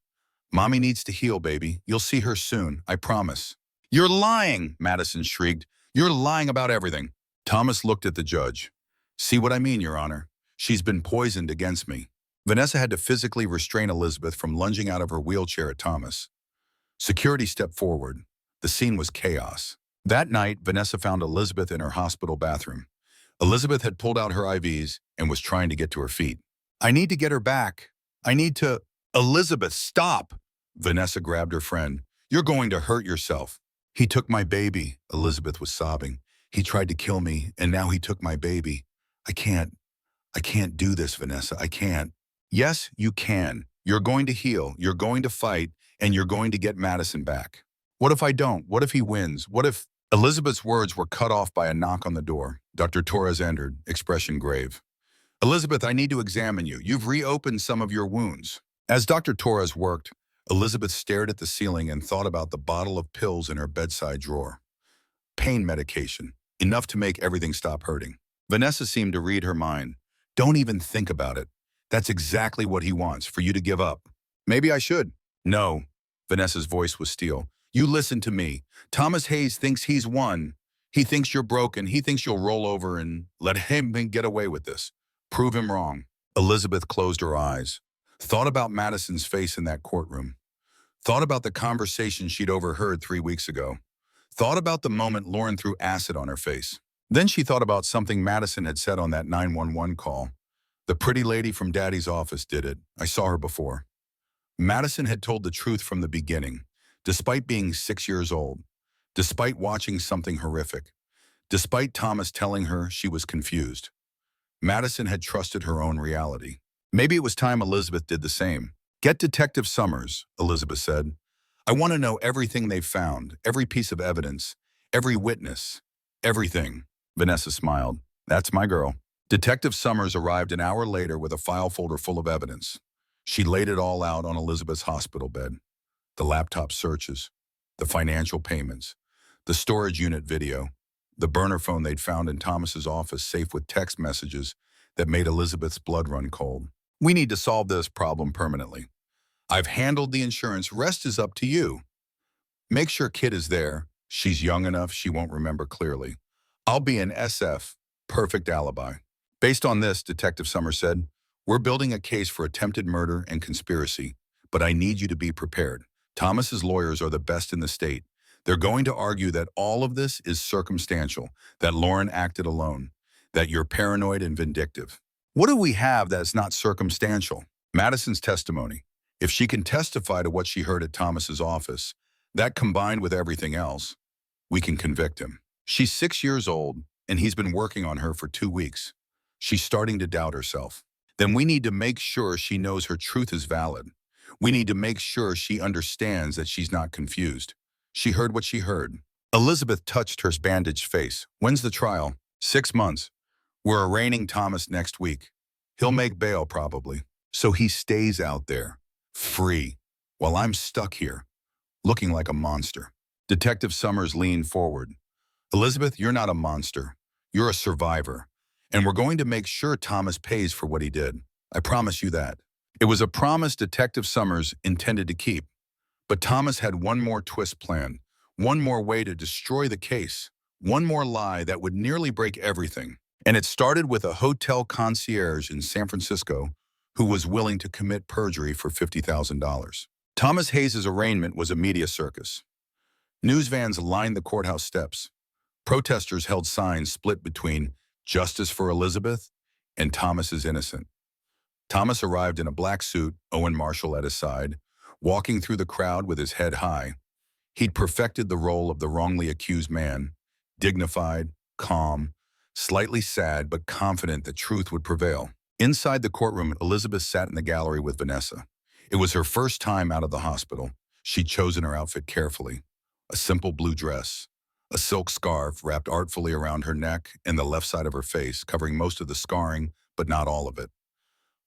Speaker 1: Mommy needs to heal, baby. You'll see her soon, I promise. You're lying, Madison shrieked. You're lying about everything. Thomas looked at the judge. See what I mean, Your Honor? She's been poisoned against me. Vanessa had to physically restrain Elizabeth from lunging out of her wheelchair at Thomas. Security stepped forward. The scene was chaos. That night, Vanessa found Elizabeth in her hospital bathroom. Elizabeth had pulled out her IVs and was trying to get to her feet. I need to get her back. I need to... Elizabeth, stop! Vanessa grabbed her friend. You're going to hurt yourself. He took my baby, Elizabeth was sobbing. He tried to kill me, and now he took my baby. I can't do this, Vanessa. I can't. Yes, you can. You're going to heal. You're going to fight, and you're going to get Madison back. What if I don't? What if he wins? What if... Elizabeth's words were cut off by a knock on the door. Dr. Torres entered, expression grave. Elizabeth, I need to examine you. You've reopened some of your wounds. As Dr. Torres worked, Elizabeth stared at the ceiling and thought about the bottle of pills in her bedside drawer. Pain medication, enough to make everything stop hurting. Vanessa seemed to read her mind. Don't even think about it. That's exactly what he wants, for you to give up. Maybe I should. No. Vanessa's voice was steel. You listen to me. Thomas Hayes thinks he's won. He thinks you're broken. He thinks you'll roll over and let him get away with this. Prove him wrong. Elizabeth closed her eyes. Thought about Madison's face in that courtroom. Thought about the conversation she'd overheard 3 weeks ago. Thought about the moment Lauren threw acid on her face. Then she thought about something Madison had said on that 911 call. The pretty lady from Daddy's office did it. I saw her before. Madison had told the truth from the beginning, despite being 6 years old, despite watching something horrific, despite Thomas telling her she was confused. Madison had trusted her own reality. Maybe it was time Elizabeth did the same. Get Detective Summers, Elizabeth said. I want to know everything they've found, every piece of evidence, every witness, everything. Vanessa smiled. That's my girl. Detective Summers arrived an hour later with a file folder full of evidence. She laid it all out on Elizabeth's hospital bed. The laptop searches, the financial payments, the storage unit video, the burner phone they'd found in Thomas's office safe with text messages that made Elizabeth's blood run cold. We need to solve this problem permanently. I've handled the insurance. Rest is up to you. Make sure Kit is there. She's young enough she won't remember clearly. I'll be an SF. Perfect alibi. Based on this, Detective Summers said, we're building a case for attempted murder and conspiracy, but I need you to be prepared. Thomas's lawyers are the best in the state. They're going to argue that all of this is circumstantial, that Lauren acted alone, that you're paranoid and vindictive. What do we have that's not circumstantial? Madison's testimony. If she can testify to what she heard at Thomas's office, that combined with everything else, we can convict him. She's 6 years old, and he's been working on her for 2 weeks. She's starting to doubt herself. Then we need to make sure she knows her truth is valid. We need to make sure she understands that she's not confused. She heard what she heard. Elizabeth touched her bandaged face. When's the trial? 6 months. We're arraigning Thomas next week. He'll make bail probably. So he stays out there, free, while I'm stuck here, looking like a monster. Detective Summers leaned forward. Elizabeth, you're not a monster. You're a survivor. And we're going to make sure Thomas pays for what he did. I promise you that. It was a promise Detective Summers intended to keep. But Thomas had one more twist planned, one more way to destroy the case, one more lie that would nearly break everything. And it started with a hotel concierge in San Francisco who was willing to commit perjury for $50,000. Thomas Hayes' arraignment was a media circus. News vans lined the courthouse steps. Protesters held signs split between justice for Elizabeth and Thomas is innocent. Thomas arrived in a black suit, Owen Marshall at his side, walking through the crowd with his head high. He'd perfected the role of the wrongly accused man, dignified, calm, slightly sad but confident that truth would prevail. Inside the courtroom, Elizabeth sat in the gallery with Vanessa. It was her first time out of the hospital. She'd chosen her outfit carefully. A simple blue dress, a silk scarf wrapped artfully around her neck and the left side of her face, covering most of the scarring, but not all of it.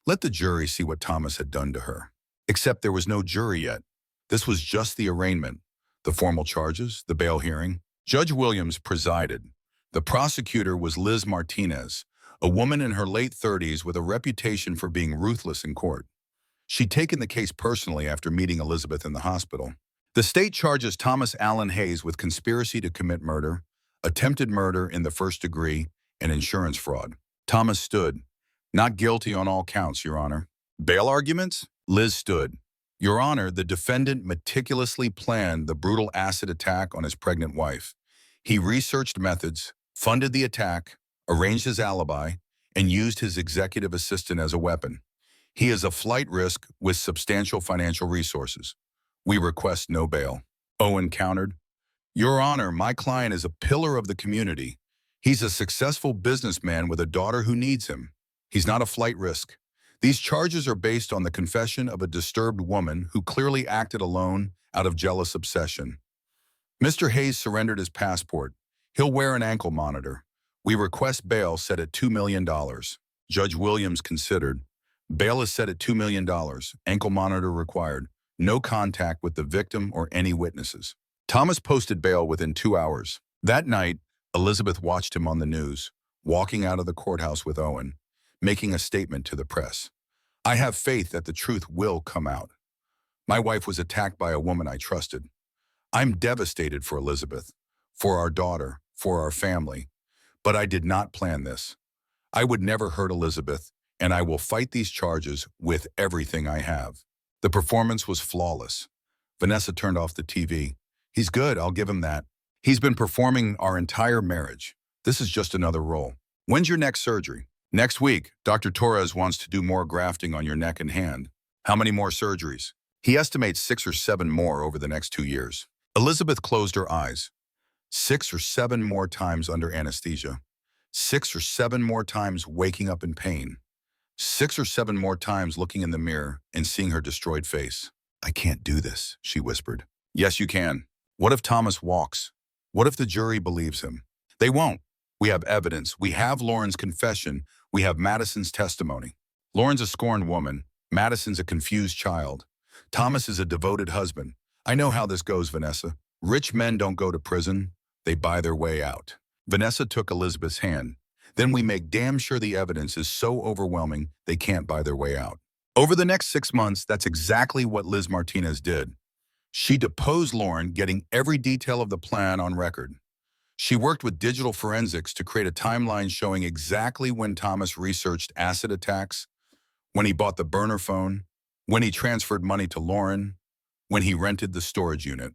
Speaker 1: Let the jury see what Thomas had done to her. Except there was no jury yet. This was just the arraignment, the formal charges, the bail hearing. Judge Williams presided. The prosecutor was Liz Martinez, a woman in her late 30s with a reputation for being ruthless in court. She'd taken the case personally after meeting Elizabeth in the hospital. The state charges Thomas Allen Hayes with conspiracy to commit murder, attempted murder in the first degree, and insurance fraud. Thomas stood. Not guilty on all counts, Your Honor. Bail arguments? Liz stood. Your Honor, the defendant meticulously planned the brutal acid attack on his pregnant wife. He researched methods, funded the attack, arranged his alibi, and used his executive assistant as a weapon. He is a flight risk with substantial financial resources. We request no bail. Owen countered. Your Honor, my client is a pillar of the community. He's a successful businessman with a daughter who needs him. He's not a flight risk. These charges are based on the confession of a disturbed woman who clearly acted alone out of jealous obsession. Mr. Hayes surrendered his passport. He'll wear an ankle monitor. We request bail set at $2 million. Judge Williams considered. Bail is set at $2 million. Ankle monitor required. No contact with the victim or any witnesses. Thomas posted bail within 2 hours. That night, Elizabeth watched him on the news, walking out of the courthouse with Owen, making a statement to the press. I have faith that the truth will come out. My wife was attacked by a woman I trusted. I'm devastated for Elizabeth, for our daughter, for our family. But I did not plan this. I would never hurt Elizabeth, and I will fight these charges with everything I have. The performance was flawless. Vanessa turned off the TV. He's good, I'll give him that. He's been performing our entire marriage. This is just another role. When's your next surgery? Next week. Dr. Torres wants to do more grafting on your neck and hand. How many more surgeries? He estimates 6 or 7 more over the next 2 years. Elizabeth closed her eyes. 6 or 7 more times under anesthesia. 6 or 7 more times waking up in pain. 6 or 7 more times looking in the mirror and seeing her destroyed face. I can't do this, she whispered. Yes, you can. What if Thomas walks? What if the jury believes him? They won't. We have evidence. We have Lauren's confession. We have Madison's testimony. Lauren's a scorned woman. Madison's a confused child. Thomas is a devoted husband. I know how this goes, Vanessa. Rich men don't go to prison. They buy their way out. Vanessa took Elizabeth's hand. Then we make damn sure the evidence is so overwhelming they can't buy their way out. Over the next 6 months, that's exactly what Liz Martinez did. She deposed Lauren, getting every detail of the plan on record. She worked with digital forensics to create a timeline showing exactly when Thomas researched acid attacks, when he bought the burner phone, when he transferred money to Lauren, when he rented the storage unit.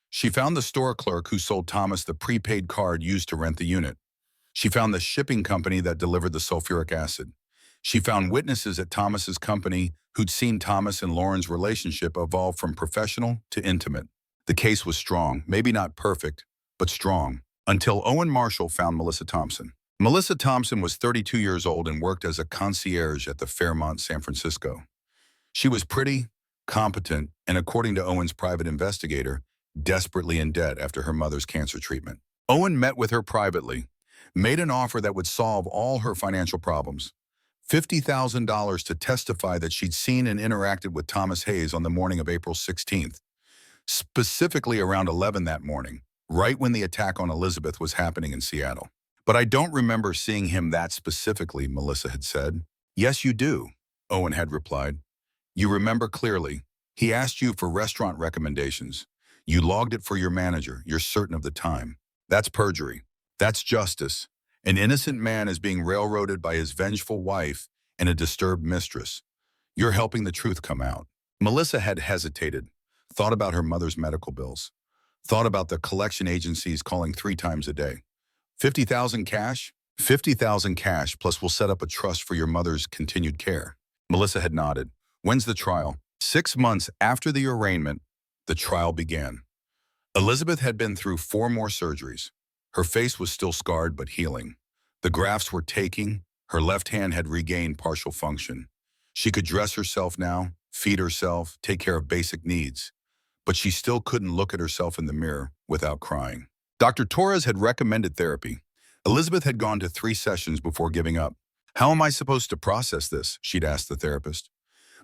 Speaker 1: She found the store clerk who sold Thomas the prepaid card used to rent the unit. She found the shipping company that delivered the sulfuric acid. She found witnesses at Thomas's company who'd seen Thomas and Lauren's relationship evolve from professional to intimate. The case was strong, maybe not perfect, but strong, until Owen Marshall found Melissa Thompson. Melissa Thompson was 32 years old and worked as a concierge at the Fairmont, San Francisco. She was pretty, competent, and according to Owen's private investigator, desperately in debt after her mother's cancer treatment. Owen met with her privately, made an offer that would solve all her financial problems. $50,000 to testify that she'd seen and interacted with Thomas Hayes on the morning of April 16th, specifically around 11 that morning, right when the attack on Elizabeth was happening in Seattle. But I don't remember seeing him that specifically, Melissa had said. Yes, you do, Owen had replied. You remember clearly. He asked you for restaurant recommendations. You logged it for your manager. You're certain of the time. That's perjury. That's justice. An innocent man is being railroaded by his vengeful wife and a disturbed mistress. You're helping the truth come out. Melissa had hesitated, thought about her mother's medical bills, thought about the collection agencies calling 3 times a day. 50,000 cash? 50,000 cash plus we'll set up a trust for your mother's continued care. Melissa had nodded. When's the trial? 6 months after the arraignment, the trial began. Elizabeth had been through 4 more surgeries. Her face was still scarred but healing. The grafts were taking. Her left hand had regained partial function. She could dress herself now, feed herself, take care of basic needs. But she still couldn't look at herself in the mirror without crying. Dr. Torres had recommended therapy. Elizabeth had gone to 3 sessions before giving up. How am I supposed to process this? She'd asked the therapist.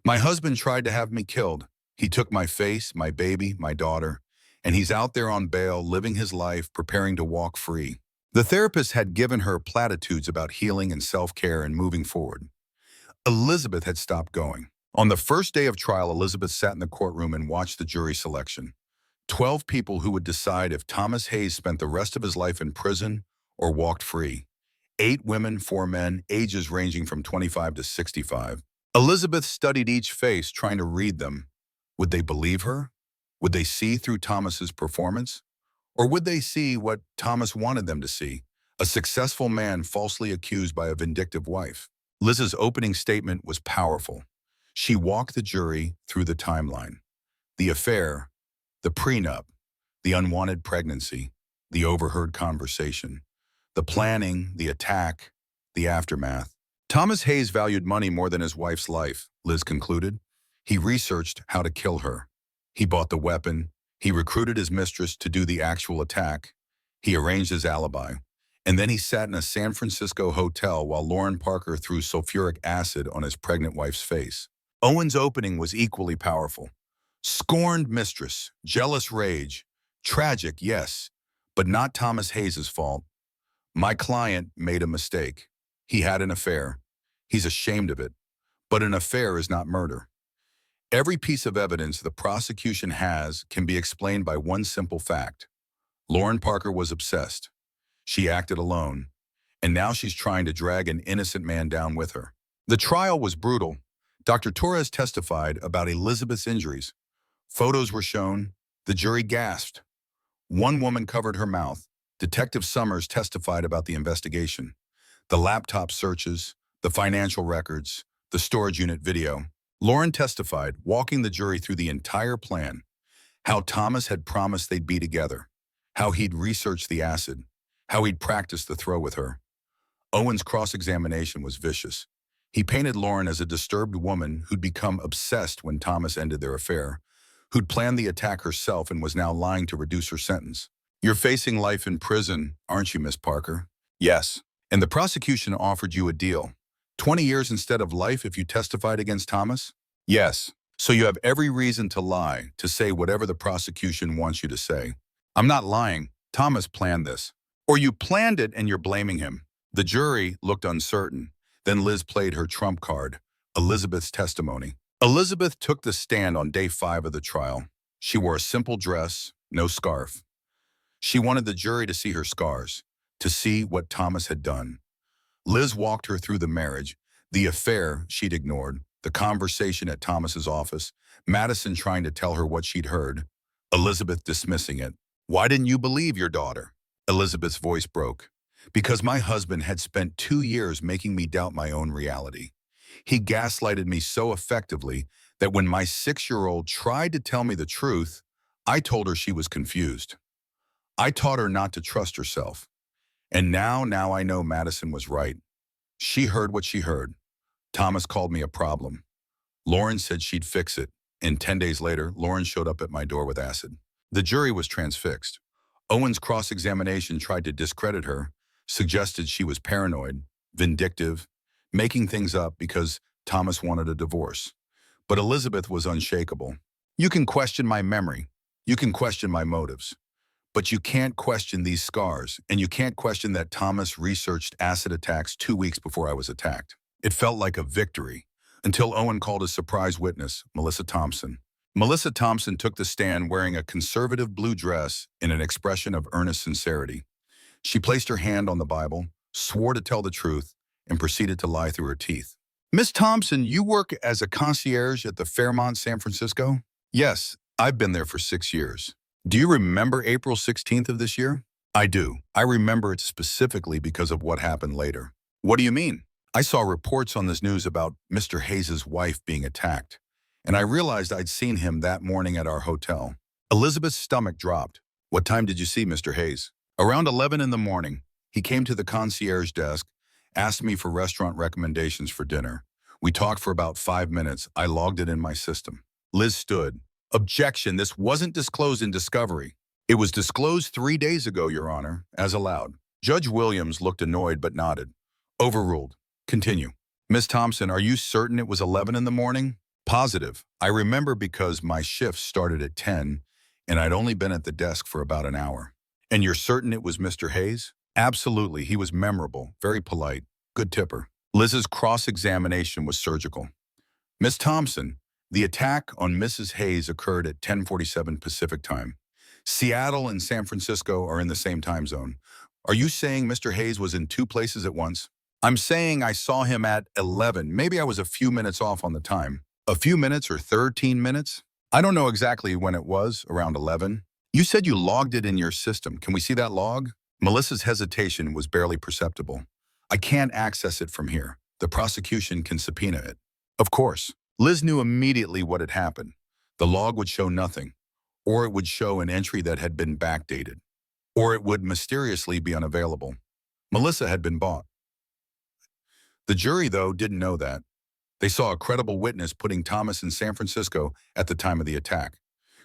Speaker 1: My husband tried to have me killed. He took my face, my baby, my daughter, and he's out there on bail, living his life, preparing to walk free. The therapist had given her platitudes about healing and self-care and moving forward. Elizabeth had stopped going. On the first day of trial, Elizabeth sat in the courtroom and watched the jury selection. 12 people who would decide if Thomas Hayes spent the rest of his life in prison or walked free. 8 women, 4 men, ages ranging from 25 to 65. Elizabeth studied each face, trying to read them. Would they believe her? Would they see through Thomas's performance? Or would they see what Thomas wanted them to see, a successful man falsely accused by a vindictive wife? Liz's opening statement was powerful. She walked the jury through the timeline. The affair, the prenup, the unwanted pregnancy, the overheard conversation, the planning, the attack, the aftermath. Thomas Hayes valued money more than his wife's life, Liz concluded. He researched how to kill her. He bought the weapon. He recruited his mistress to do the actual attack. He arranged his alibi. And then he sat in a San Francisco hotel while Lauren Parker threw sulfuric acid on his pregnant wife's face. Owen's opening was equally powerful. Scorned mistress, jealous rage. Tragic, yes, but not Thomas Hayes's fault. My client made a mistake. He had an affair. He's ashamed of it. But an affair is not murder. Every piece of evidence the prosecution has can be explained by one simple fact. Lauren Parker was obsessed. She acted alone, and now she's trying to drag an innocent man down with her. The trial was brutal. Dr. Torres testified about Elizabeth's injuries. Photos were shown. The jury gasped. One woman covered her mouth. Detective Summers testified about the investigation, the laptop searches, the financial records, the storage unit video. Lauren testified, walking the jury through the entire plan, how Thomas had promised they'd be together, how he'd researched the acid, how he'd practiced the throw with her. Owen's cross-examination was vicious. He painted Lauren as a disturbed woman who'd become obsessed when Thomas ended their affair, who'd planned the attack herself and was now lying to reduce her sentence. You're facing life in prison, aren't you, Miss Parker? Yes. And the prosecution offered you a deal. 20 years instead of life if you testified against Thomas? Yes. So you have every reason to lie, to say whatever the prosecution wants you to say. I'm not lying. Thomas planned this. Or you planned it and you're blaming him. The jury looked uncertain. Then Liz played her trump card, Elizabeth's testimony. Elizabeth took the stand on day 5 of the trial. She wore a simple dress, no scarf. She wanted the jury to see her scars, to see what Thomas had done. Liz walked her through the marriage, the affair she'd ignored, the conversation at Thomas's office, Madison trying to tell her what she'd heard, Elizabeth dismissing it. Why didn't you believe your daughter? Elizabeth's voice broke. Because my husband had spent 2 years making me doubt my own reality. He gaslighted me so effectively that when my 6-year-old tried to tell me the truth, I told her she was confused. I taught her not to trust herself. And now I know Madison was right. She heard what she heard. Thomas called me a problem. Lauren said she'd fix it. And 10 days later, Lauren showed up at my door with acid. The jury was transfixed. Owen's cross-examination tried to discredit her, suggested she was paranoid, vindictive, making things up because Thomas wanted a divorce. But Elizabeth was unshakable. You can question my memory. You can question my motives. But you can't question these scars, and you can't question that Thomas researched acid attacks 2 weeks before I was attacked. It felt like a victory, until Owen called his surprise witness, Melissa Thompson. Melissa Thompson took the stand wearing a conservative blue dress in an expression of earnest sincerity. She placed her hand on the Bible, swore to tell the truth, and proceeded to lie through her teeth. Miss Thompson, you work as a concierge at the Fairmont, San Francisco? Yes, I've been there for 6 years. Do you remember April 16th of this year? I do. I remember it specifically because of what happened later. What do you mean? I saw reports on this news about Mr. Hayes' wife being attacked, and I realized I'd seen him that morning at our hotel. Elizabeth's stomach dropped. What time did you see Mr. Hayes? Around 11 in the morning. He came to the concierge desk, asked me for restaurant recommendations for dinner. We talked for about 5 minutes. I logged it in my system. Liz stood. Objection, this wasn't disclosed in discovery. It was disclosed 3 days ago, Your Honor, as allowed. Judge Williams looked annoyed but nodded. Overruled. Continue. Miss Thompson, are you certain it was 11 in the morning? Positive. I remember because my shift started at 10, and I'd only been at the desk for about an hour. And you're certain it was Mr. Hayes? Absolutely. He was memorable, very polite, good tipper. Liz's cross-examination was surgical. Miss Thompson, the attack on Mrs. Hayes occurred at 10:47 Pacific time. Seattle and San Francisco are in the same time zone. Are you saying Mr. Hayes was in 2 places at once? I'm saying I saw him at 11. Maybe I was a few minutes off on the time. A few minutes or 13 minutes? I don't know exactly when it was, around 11. You said you logged it in your system. Can we see that log? Melissa's hesitation was barely perceptible. I can't access it from here. The prosecution can subpoena it. Of course. Liz knew immediately what had happened. The log would show nothing, or it would show an entry that had been backdated, or it would mysteriously be unavailable. Melissa had been bought. The jury, though, didn't know that. They saw a credible witness putting Thomas in San Francisco at the time of the attack,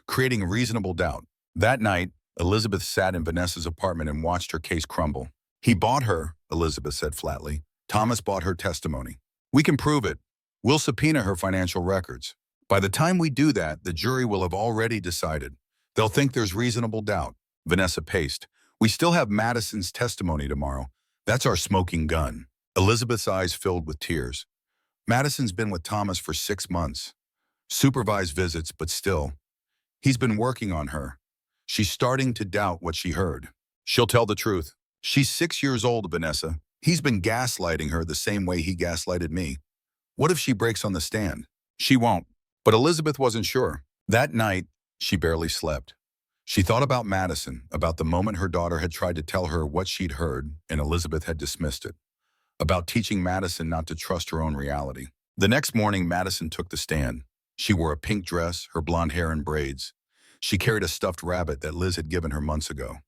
Speaker 1: creating reasonable doubt. That night, Elizabeth sat in Vanessa's apartment and watched her case crumble. He bought her, Elizabeth said flatly. Thomas bought her testimony. We can prove it. We'll subpoena her financial records. By the time we do that, the jury will have already decided. They'll think there's reasonable doubt. Vanessa paced. We still have Madison's testimony tomorrow. That's our smoking gun. Elizabeth's eyes filled with tears. Madison's been with Thomas for 6 months. Supervised visits, but still. He's been working on her. She's starting to doubt what she heard. She'll tell the truth. She's 6 years old, Vanessa. He's been gaslighting her the same way he gaslighted me. What if she breaks on the stand? She won't. But Elizabeth wasn't sure. That night, she barely slept. She thought about Madison, about the moment her daughter had tried to tell her what she'd heard and Elizabeth had dismissed it, about teaching Madison not to trust her own reality. The next morning, Madison took the stand. She wore a pink dress, her blonde hair in braids. She carried a stuffed rabbit that Liz had given her months ago.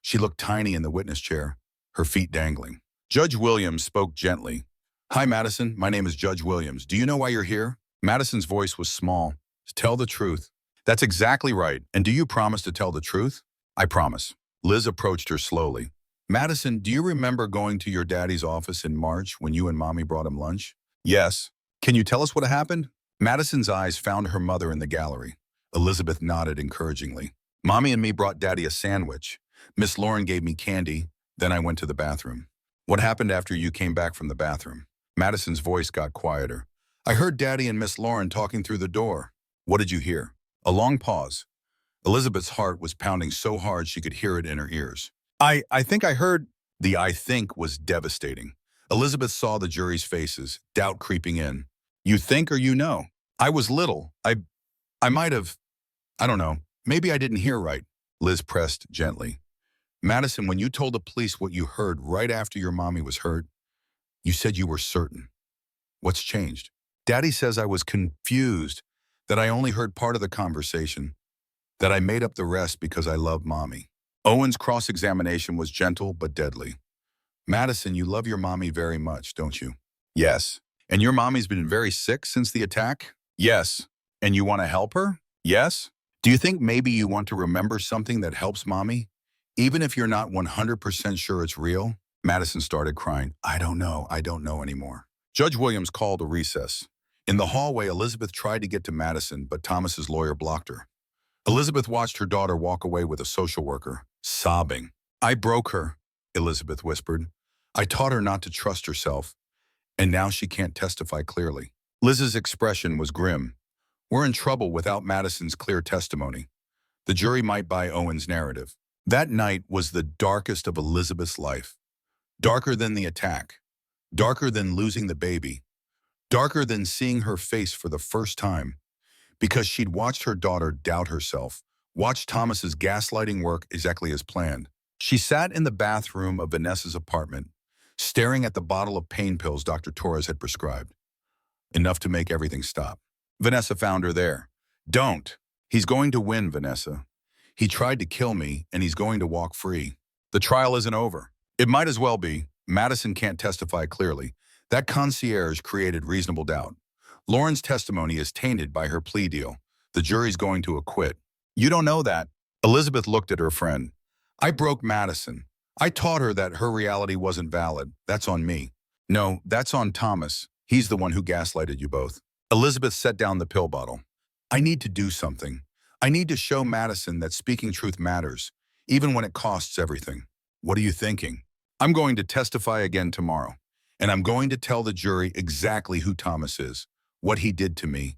Speaker 1: She looked tiny in the witness chair, her feet dangling. Judge Williams spoke gently. Hi, Madison. My name is Judge Williams. Do you know why you're here? Madison's voice was small. To tell the truth. That's exactly right. And do you promise to tell the truth? I promise. Liz approached her slowly. Madison, do you remember going to your daddy's office in March when you and Mommy brought him lunch? Yes. Can you tell us what happened? Madison's eyes found her mother in the gallery. Elizabeth nodded encouragingly. Mommy and me brought Daddy a sandwich. Miss Lauren gave me candy. Then I went to the bathroom. What happened after you came back from the bathroom? Madison's voice got quieter. I heard Daddy and Miss Lauren talking through the door. What did you hear? A long pause. Elizabeth's heart was pounding so hard she could hear it in her ears. I think I heard. The I think was devastating. Elizabeth saw the jury's faces, doubt creeping in. You think or you know? I was little. I might have. I don't know. Maybe I didn't hear right. Liz pressed gently. Madison, when you told the police what you heard right after your mommy was hurt, you said you were certain. What's changed? Daddy says I was confused, that I only heard part of the conversation, that I made up the rest because I love mommy. Owen's cross-examination was gentle but deadly. Madison, you love your mommy very much, don't you? Yes. And your mommy's been very sick since the attack? Yes. And you want to help her? Yes. Do you think maybe you want to remember something that helps mommy? Even if you're not 100% sure it's real? Madison started crying. I don't know anymore. Judge Williams called a recess. In the hallway, Elizabeth tried to get to Madison, but Thomas's lawyer blocked her. Elizabeth watched her daughter walk away with a social worker, sobbing. I broke her, Elizabeth whispered. I taught her not to trust herself, and now she can't testify clearly. Liz's expression was grim. We're in trouble without Madison's clear testimony. The jury might buy Owen's narrative. That night was the darkest of Elizabeth's life. Darker than the attack. Darker than losing the baby. Darker than seeing her face for the first time. Because she'd watched her daughter doubt herself, watched Thomas's gaslighting work exactly as planned. She sat in the bathroom of Vanessa's apartment, staring at the bottle of pain pills Dr. Torres had prescribed. Enough to make everything stop. Vanessa found her there. Don't. He's going to win, Vanessa. He tried to kill me, and he's going to walk free. The trial isn't over. It might as well be. Madison can't testify clearly. That concierge created reasonable doubt. Lauren's testimony is tainted by her plea deal. The jury's going to acquit. You don't know that. Elizabeth looked at her friend. I broke Madison. I taught her that her reality wasn't valid. That's on me. No, that's on Thomas. He's the one who gaslighted you both. Elizabeth set down the pill bottle. I need to do something. I need to show Madison that speaking truth matters, even when it costs everything. What are you thinking? I'm going to testify again tomorrow, and I'm going to tell the jury exactly who Thomas is, what he did to me,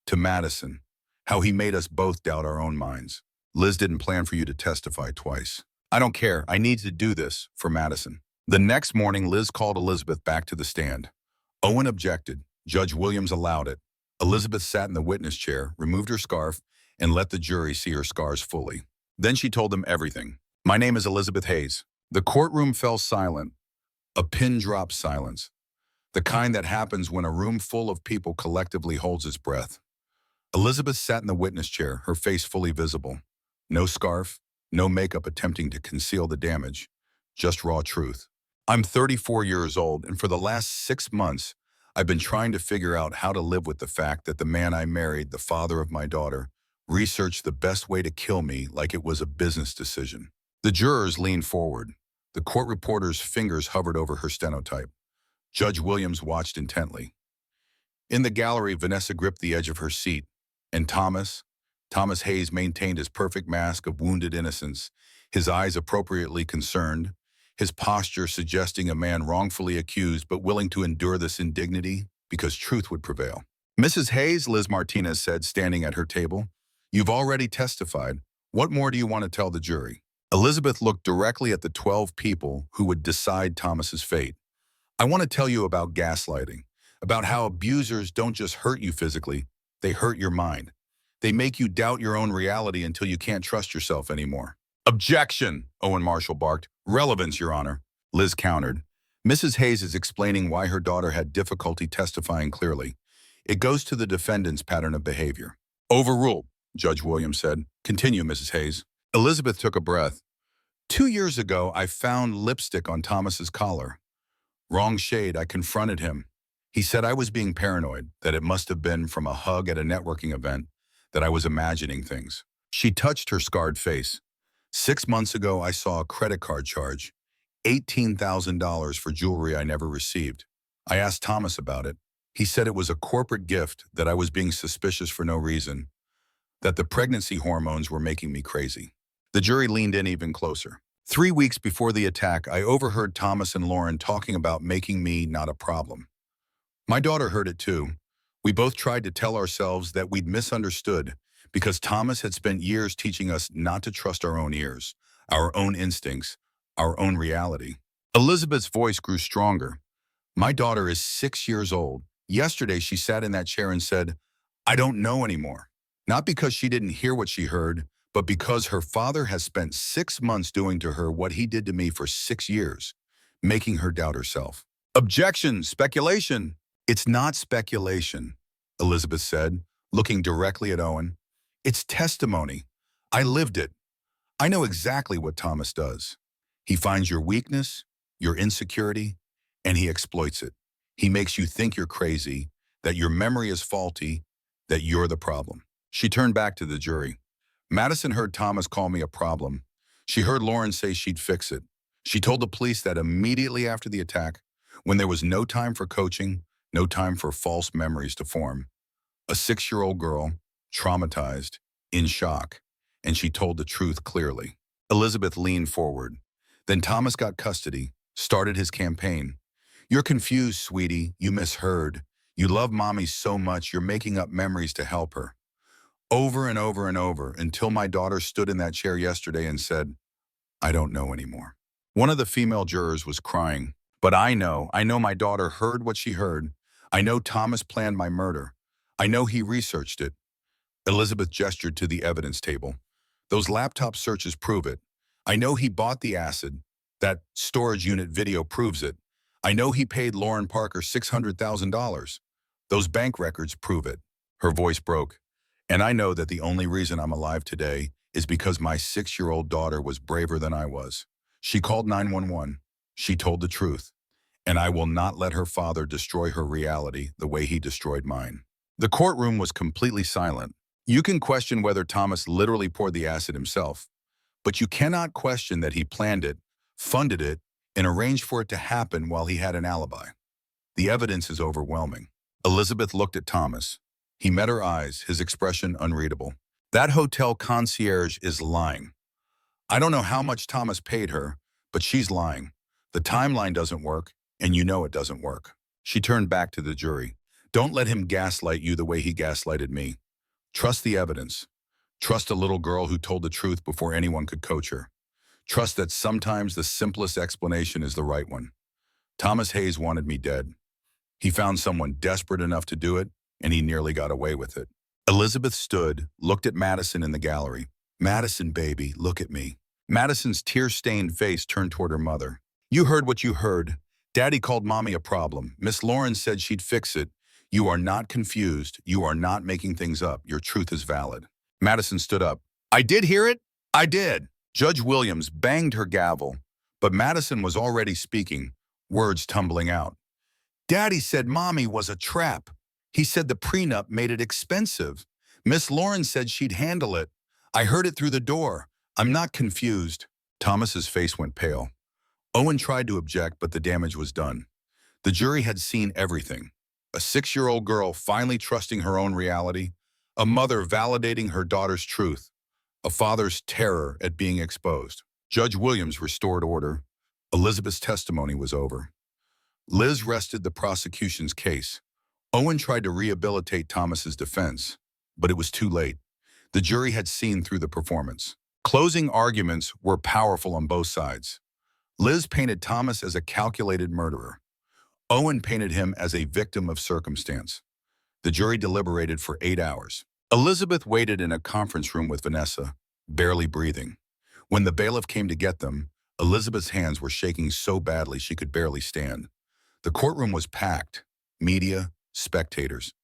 Speaker 1: to Madison, how he made us both doubt our own minds. Liz didn't plan for you to testify twice. I don't care. I need to do this for Madison. The next morning, Liz called Elizabeth back to the stand. Owen objected. Judge Williams allowed it. Elizabeth sat in the witness chair, removed her scarf, and let the jury see her scars fully. Then she told them everything. My name is Elizabeth Hayes. The courtroom fell silent. A pin-drop silence. The kind that happens when a room full of people collectively holds its breath. Elizabeth sat in the witness chair, her face fully visible. No scarf, no makeup attempting to conceal the damage, just raw truth. I'm 34 years old, and for the last 6 months, I've been trying to figure out how to live with the fact that the man I married, the father of my daughter, researched the best way to kill me like it was a business decision. The jurors leaned forward. The court reporter's fingers hovered over her stenotype. Judge Williams watched intently. In the gallery, Vanessa gripped the edge of her seat, and Thomas Hayes maintained his perfect mask of wounded innocence, his eyes appropriately concerned, his posture suggesting a man wrongfully accused but willing to endure this indignity because truth would prevail. Mrs. Hayes, Liz Martinez said, standing at her table, you've already testified. What more do you want to tell the jury? Elizabeth looked directly at the 12 people who would decide Thomas's fate. I want to tell you about gaslighting, about how abusers don't just hurt you physically, they hurt your mind. They make you doubt your own reality until you can't trust yourself anymore. Objection, Owen Marshall barked. Relevance, Your Honor. Liz countered. Mrs. Hayes is explaining why her daughter had difficulty testifying clearly. It goes to the defendant's pattern of behavior. Overruled, Judge Williams said. Continue, Mrs. Hayes. Elizabeth took a breath. 2 years ago, I found lipstick on Thomas's collar. Wrong shade, I confronted him. He said I was being paranoid, that it must have been from a hug at a networking event, that I was imagining things. She touched her scarred face. 6 months ago, I saw a credit card charge, $18,000 for jewelry I never received. I asked Thomas about it. He said it was a corporate gift, that I was being suspicious for no reason, that the pregnancy hormones were making me crazy. The jury leaned in even closer. 3 weeks before the attack, I overheard Thomas and Lauren talking about making me not a problem. My daughter heard it too. We both tried to tell ourselves that we'd misunderstood because Thomas had spent years teaching us not to trust our own ears, our own instincts, our own reality. Elizabeth's voice grew stronger. My daughter is 6 years old. Yesterday, she sat in that chair and said, I don't know anymore. Not because she didn't hear what she heard, but because her father has spent 6 months doing to her what he did to me for 6 years, making her doubt herself. Objection, speculation. It's not speculation, Elizabeth said, looking directly at Owen. It's testimony. I lived it. I know exactly what Thomas does. He finds your weakness, your insecurity, and he exploits it. He makes you think you're crazy, that your memory is faulty, that you're the problem. She turned back to the jury. Madison heard Thomas call me a problem. She heard Lauren say she'd fix it. She told the police that immediately after the attack, when there was no time for coaching, no time for false memories to form. A 6-year-old girl, traumatized, in shock, and she told the truth clearly. Elizabeth leaned forward. Then Thomas got custody, started his campaign. You're confused, sweetie. You misheard. You love mommy so much you're making up memories to help her. Over and over and over until my daughter stood in that chair yesterday and said, I don't know anymore. One of the female jurors was crying. But I know my daughter heard what she heard. I know Thomas planned my murder. I know he researched it. Elizabeth gestured to the evidence table. Those laptop searches prove it. I know he bought the acid. That storage unit video proves it. I know he paid Lauren Parker $600,000. Those bank records prove it. Her voice broke. And I know that the only reason I'm alive today is because my 6-year-old daughter was braver than I was. She called 911. She told the truth. And I will not let her father destroy her reality the way he destroyed mine. The courtroom was completely silent. You can question whether Thomas literally poured the acid himself, but you cannot question that he planned it, funded it, and arranged for it to happen while he had an alibi. The evidence is overwhelming. Elizabeth looked at Thomas. He met her eyes, his expression unreadable. That hotel concierge is lying. I don't know how much Thomas paid her, but she's lying. The timeline doesn't work, and you know it doesn't work. She turned back to the jury. Don't let him gaslight you the way he gaslighted me. Trust the evidence. Trust a little girl who told the truth before anyone could coach her. Trust that sometimes the simplest explanation is the right one. Thomas Hayes wanted me dead. He found someone desperate enough to do it, and he nearly got away with it. Elizabeth stood, looked at Madison in the gallery. Madison, baby, look at me. Madison's tear-stained face turned toward her mother. You heard what you heard. Daddy called mommy a problem. Miss Lauren said she'd fix it. You are not confused. You are not making things up. Your truth is valid. Madison stood up. I did hear it. I did. Judge Williams banged her gavel, but Madison was already speaking, words tumbling out. Daddy said mommy was a trap. He said the prenup made it expensive. Miss Lauren said she'd handle it. I heard it through the door. I'm not confused. Thomas's face went pale. Owen tried to object, but the damage was done. The jury had seen everything. A 6-year-old girl finally trusting her own reality, a mother validating her daughter's truth, a father's terror at being exposed. Judge Williams restored order. Elizabeth's testimony was over. Liz rested the prosecution's case. Owen tried to rehabilitate Thomas's defense, but it was too late. The jury had seen through the performance. Closing arguments were powerful on both sides. Liz painted Thomas as a calculated murderer. Owen painted him as a victim of circumstance. The jury deliberated for 8 hours. Elizabeth waited in a conference room with Vanessa, barely breathing. When the bailiff came to get them, Elizabeth's hands were shaking so badly she could barely stand. The courtroom was packed. Media, spectators.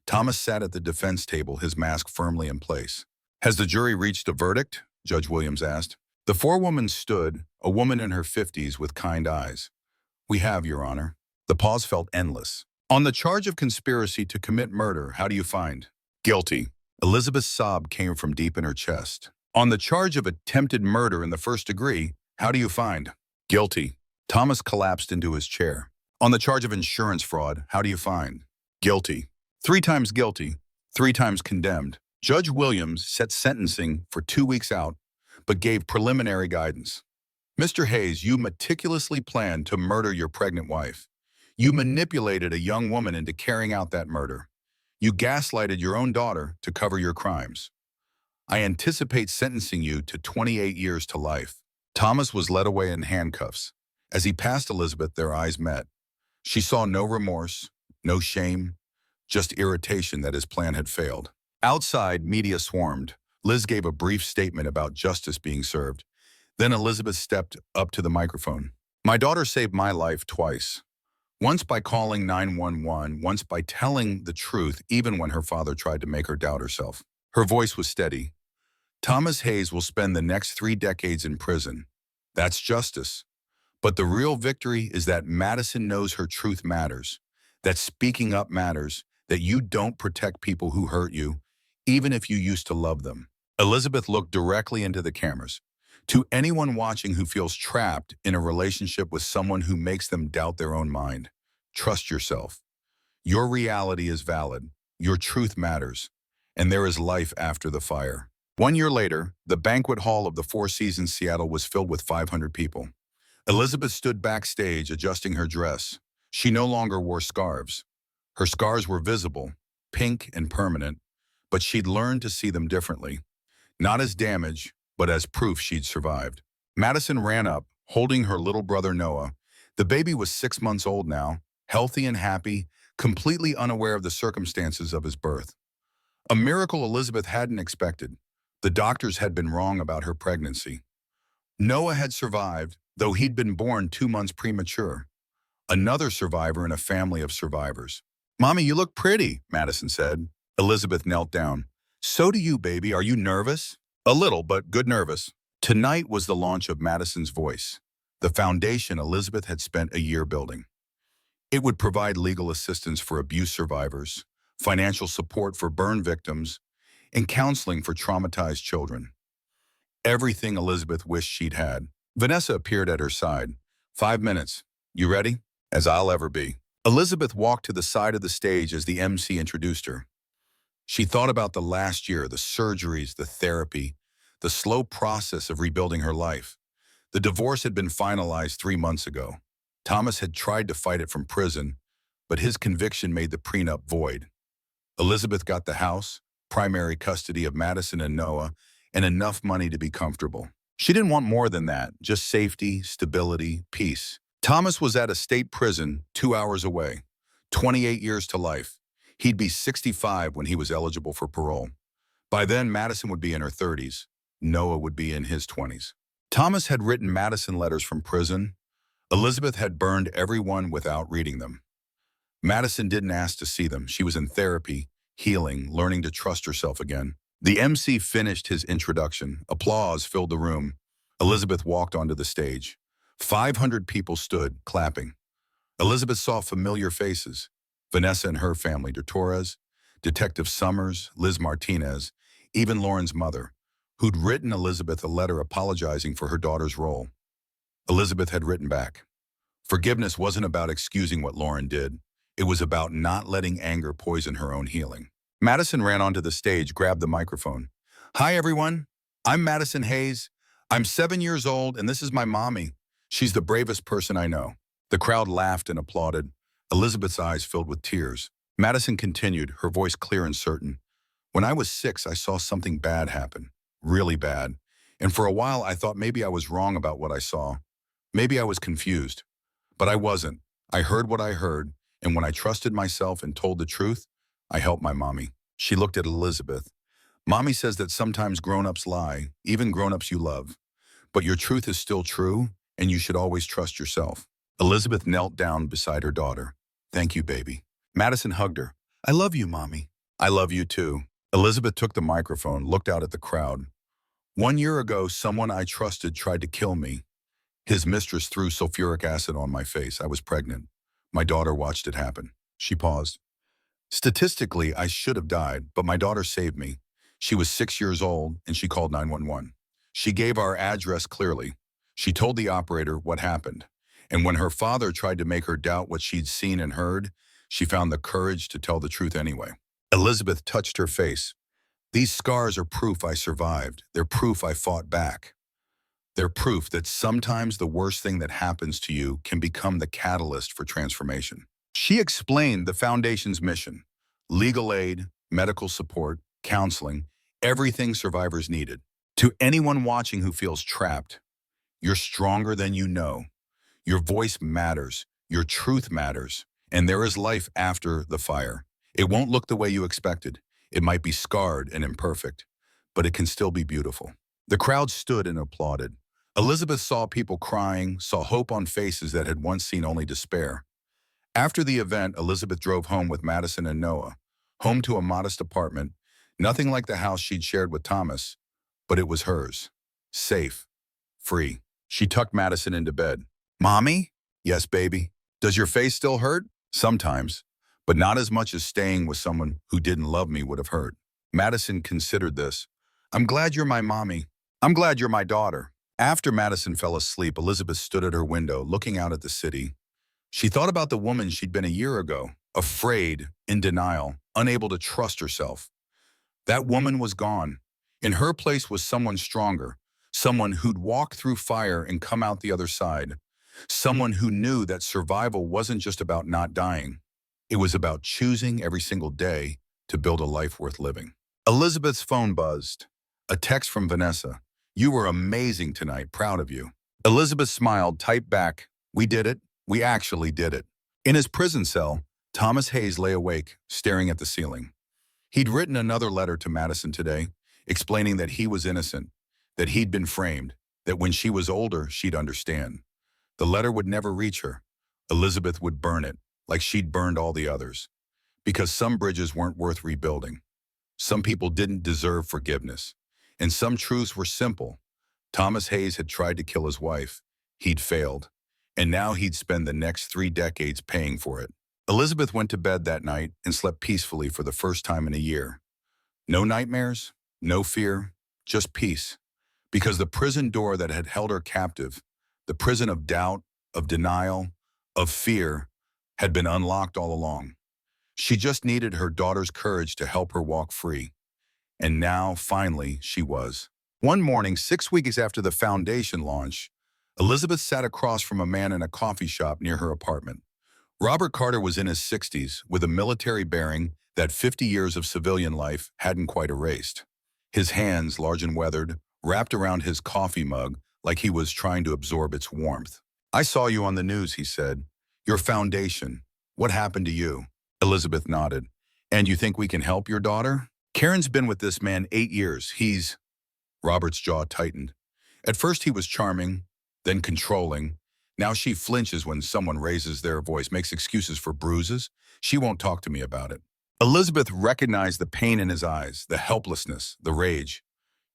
Speaker 1: Thomas sat at the defense table, his mask firmly in place. Has the jury reached a verdict? Judge Williams asked. The forewoman stood, a woman in her 50s with kind eyes. We have, Your Honor. The pause felt endless. On the charge of conspiracy to commit murder, how do you find? Guilty. Elizabeth's sob came from deep in her chest. On the charge of attempted murder in the first degree, how do you find? Guilty. Thomas collapsed into his chair. On the charge of insurance fraud, how do you find? Guilty. 3 times guilty, 3 times condemned. Judge Williams set sentencing for 2 weeks out, but gave preliminary guidance. Mr. Hayes, you meticulously planned to murder your pregnant wife. You manipulated a young woman into carrying out that murder. You gaslighted your own daughter to cover your crimes. I anticipate sentencing you to 28 years to life. Thomas was led away in handcuffs. As he passed Elizabeth, their eyes met. She saw no remorse, no shame, just irritation that his plan had failed. Outside, media swarmed. Liz gave a brief statement about justice being served. Then Elizabeth stepped up to the microphone. My daughter saved my life twice. Once by calling 911, once by telling the truth even when her father tried to make her doubt herself. Her voice was steady. Thomas Hayes will spend the next 3 decades in prison. That's justice. But the real victory is that Madison knows her truth matters, that speaking up matters, that you don't protect people who hurt you, even if you used to love them. Elizabeth looked directly into the cameras. To anyone watching who feels trapped in a relationship with someone who makes them doubt their own mind, trust yourself. Your reality is valid. Your truth matters. And there is life after the fire. 1 year later, the banquet hall of the Four Seasons Seattle was filled with 500 people. Elizabeth stood backstage adjusting her dress. She no longer wore scarves. Her scars were visible, pink and permanent, but she'd learned to see them differently. Not as damage, but as proof she'd survived. Madison ran up, holding her little brother Noah. The baby was 6 months old now, healthy and happy, completely unaware of the circumstances of his birth. A miracle Elizabeth hadn't expected. The doctors had been wrong about her pregnancy. Noah had survived, though he'd been born 2 months premature. Another survivor in a family of survivors. "Mommy, you look pretty," Madison said. Elizabeth knelt down. "So do you, baby. Are you nervous?" "A little, but good nervous." Tonight was the launch of Madison's Voice, the foundation Elizabeth had spent a year building. It would provide legal assistance for abuse survivors, financial support for burn victims, and counseling for traumatized children. Everything Elizabeth wished she'd had. Vanessa appeared at her side. "5 minutes. You ready?" "As I'll ever be." Elizabeth walked to the side of the stage as the MC introduced her. She thought about the last year, the surgeries, the therapy, the slow process of rebuilding her life. The divorce had been finalized 3 months ago. Thomas had tried to fight it from prison, but his conviction made the prenup void. Elizabeth got the house, primary custody of Madison and Noah, and enough money to be comfortable. She didn't want more than that, just safety, stability, peace. Thomas was at a state prison 2 hours away, 28 years to life. He'd be 65 when he was eligible for parole. By then, Madison would be in her 30s. Noah would be in his 20s. Thomas had written Madison letters from prison. Elizabeth had burned every one without reading them. Madison didn't ask to see them. She was in therapy, healing, learning to trust herself again. The MC finished his introduction. Applause filled the room. Elizabeth walked onto the stage. 500 people stood, clapping. Elizabeth saw familiar faces. Vanessa and her family, de Torres, Detective Summers, Liz Martinez, even Lauren's mother, who'd written Elizabeth a letter apologizing for her daughter's role. Elizabeth had written back. Forgiveness wasn't about excusing what Lauren did. It was about not letting anger poison her own healing. Madison ran onto the stage, grabbed the microphone. "Hi, everyone. I'm Madison Hayes. I'm 7 years old, and this is my mommy. She's the bravest person I know." The crowd laughed and applauded. Elizabeth's eyes filled with tears. Madison continued, her voice clear and certain. "When I was 6, I saw something bad happen. Really bad. And for a while, I thought maybe I was wrong about what I saw. Maybe I was confused. But I wasn't. I heard what I heard, and when I trusted myself and told the truth, I helped my mommy." She looked at Elizabeth. "Mommy says that sometimes grown-ups lie, even grown-ups you love. But your truth is still true, and you should always trust yourself." Elizabeth knelt down beside her daughter. "Thank you, baby." Madison hugged her. "I love you, Mommy." "I love you too." Elizabeth took the microphone, looked out at the crowd. "1 year ago, someone I trusted tried to kill me. His mistress threw sulfuric acid on my face. I was pregnant. My daughter watched it happen." She paused. "Statistically, I should have died, but my daughter saved me. She was 6 years old, and she called 911. She gave our address clearly. She told the operator what happened. And when her father tried to make her doubt what she'd seen and heard, she found the courage to tell the truth anyway." Elizabeth touched her face. "These scars are proof I survived. They're proof I fought back. They're proof that sometimes the worst thing that happens to you can become the catalyst for transformation." She explained the foundation's mission: legal aid, medical support, counseling, everything survivors needed. To anyone watching who feels trapped, you're stronger than you know. Your voice matters, your truth matters, and there is life after the fire. It won't look the way you expected. It might be scarred and imperfect, but it can still be beautiful. The crowd stood and applauded. Elizabeth saw people crying, saw hope on faces that had once seen only despair. After the event, Elizabeth drove home with Madison and Noah, home to a modest apartment, nothing like the house she'd shared with Thomas, but it was hers. Safe, free. She tucked Madison into bed. "Mommy?" "Yes, baby." "Does your face still hurt?" "Sometimes, but not as much as staying with someone who didn't love me would have hurt." Madison considered this. "I'm glad you're my mommy. I'm glad you're my daughter." After Madison fell asleep, Elizabeth stood at her window, looking out at the city. She thought about the woman she'd been a year ago, afraid, in denial, unable to trust herself. That woman was gone. In her place was someone stronger, someone who'd walk through fire and come out the other side, someone who knew that survival wasn't just about not dying. It was about choosing every single day to build a life worth living. Elizabeth's phone buzzed. A text from Vanessa. "You were amazing tonight, proud of you." Elizabeth smiled, typed back, "We did it. We actually did it." In his prison cell, Thomas Hayes lay awake, staring at the ceiling. He'd written another letter to Madison today, explaining that he was innocent, that he'd been framed, that when she was older, she'd understand. The letter would never reach her. Elizabeth would burn it, like she'd burned all the others. Because some bridges weren't worth rebuilding. Some people didn't deserve forgiveness. And some truths were simple. Thomas Hayes had tried to kill his wife. He'd failed. And now he'd spend the next 3 decades paying for it. Elizabeth went to bed that night and slept peacefully for the first time in a year. No nightmares, no fear, just peace. Because the prison door that had held her captive, the prison of doubt, of denial, of fear, had been unlocked all along. She just needed her daughter's courage to help her walk free. And now, finally, she was. One morning, 6 weeks after the foundation launch, Elizabeth sat across from a man in a coffee shop near her apartment. Robert Carter was in his 60s, with a military bearing that 50 years of civilian life hadn't quite erased. His hands, large and weathered, wrapped around his coffee mug like he was trying to absorb its warmth. "I saw you on the news," he said. "Your foundation. What happened to you?" Elizabeth nodded. "And you think we can help your daughter?" "Karen's been with this man 8 years. He's—" Robert's jaw tightened. At first he was charming, then controlling. Now she flinches when someone raises their voice, makes excuses for bruises. She won't talk to me about it. Elizabeth recognized the pain in his eyes, the helplessness, the rage.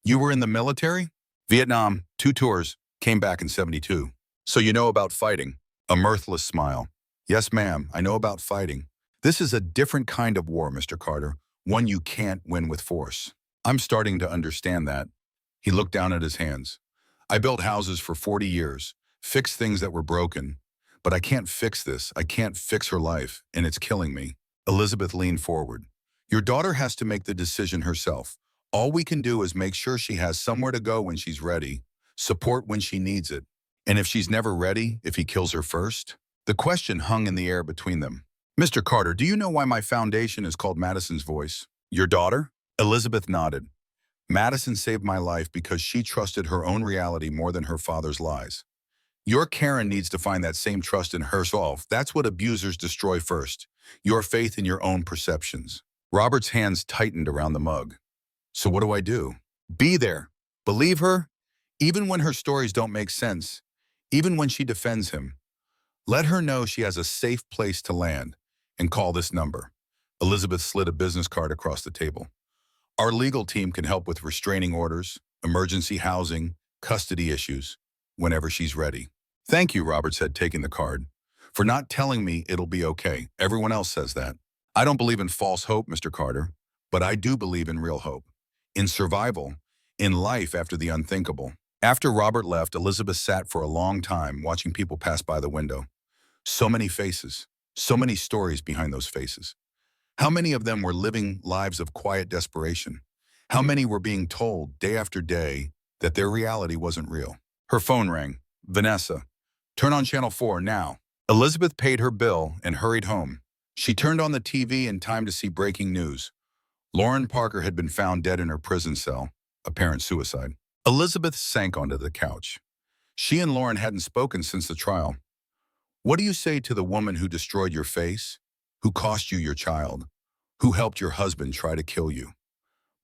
Speaker 1: "You were in the military?" "Vietnam, 2 tours, came back in 72. "So you know about fighting?" A mirthless smile. "Yes, ma'am, I know about fighting. This is a different kind of war, Mr. Carter, one you can't win with force." "I'm starting to understand that." He looked down at his hands. "I built houses for 40 years, fixed things that were broken. But I can't fix this. I can't fix her life, and it's killing me." Elizabeth leaned forward. "Your daughter has to make the decision herself. All we can do is make sure she has somewhere to go when she's ready, support when she needs it. And if she's never ready, if he kills her first?" The question hung in the air between them. "Mr. Carter, do you know why my foundation is called Madison's Voice?" "Your daughter?" Elizabeth nodded. "Madison saved my life because she trusted her own reality more than her father's lies. Your Karen needs to find that same trust in herself. That's what abusers destroy first. Your faith in your own perceptions." Robert's hands tightened around the mug. "So what do I do?" "Be there. Believe her, even when her stories don't make sense, even when she defends him. Let her know she has a safe place to land, and call this number." Elizabeth slid a business card across the table. "Our legal team can help with restraining orders, emergency housing, custody issues, whenever she's ready." "Thank you," Robert said, taking the card, "for not telling me it'll be okay. Everyone else says that." "I don't believe in false hope, Mr. Carter, but I do believe in real hope. In survival, in life after the unthinkable." After Robert left, Elizabeth sat for a long time, watching people pass by the window. So many faces, so many stories behind those faces. How many of them were living lives of quiet desperation? How many were being told, day after day, that their reality wasn't real? Her phone rang. "Vanessa, turn on Channel 4 now." Elizabeth paid her bill and hurried home. She turned on the TV in time to see breaking news. Lauren Parker had been found dead in her prison cell, apparent suicide. Elizabeth sank onto the couch. She and Lauren hadn't spoken since the trial. What do you say to the woman who destroyed your face, who cost you your child, who helped your husband try to kill you?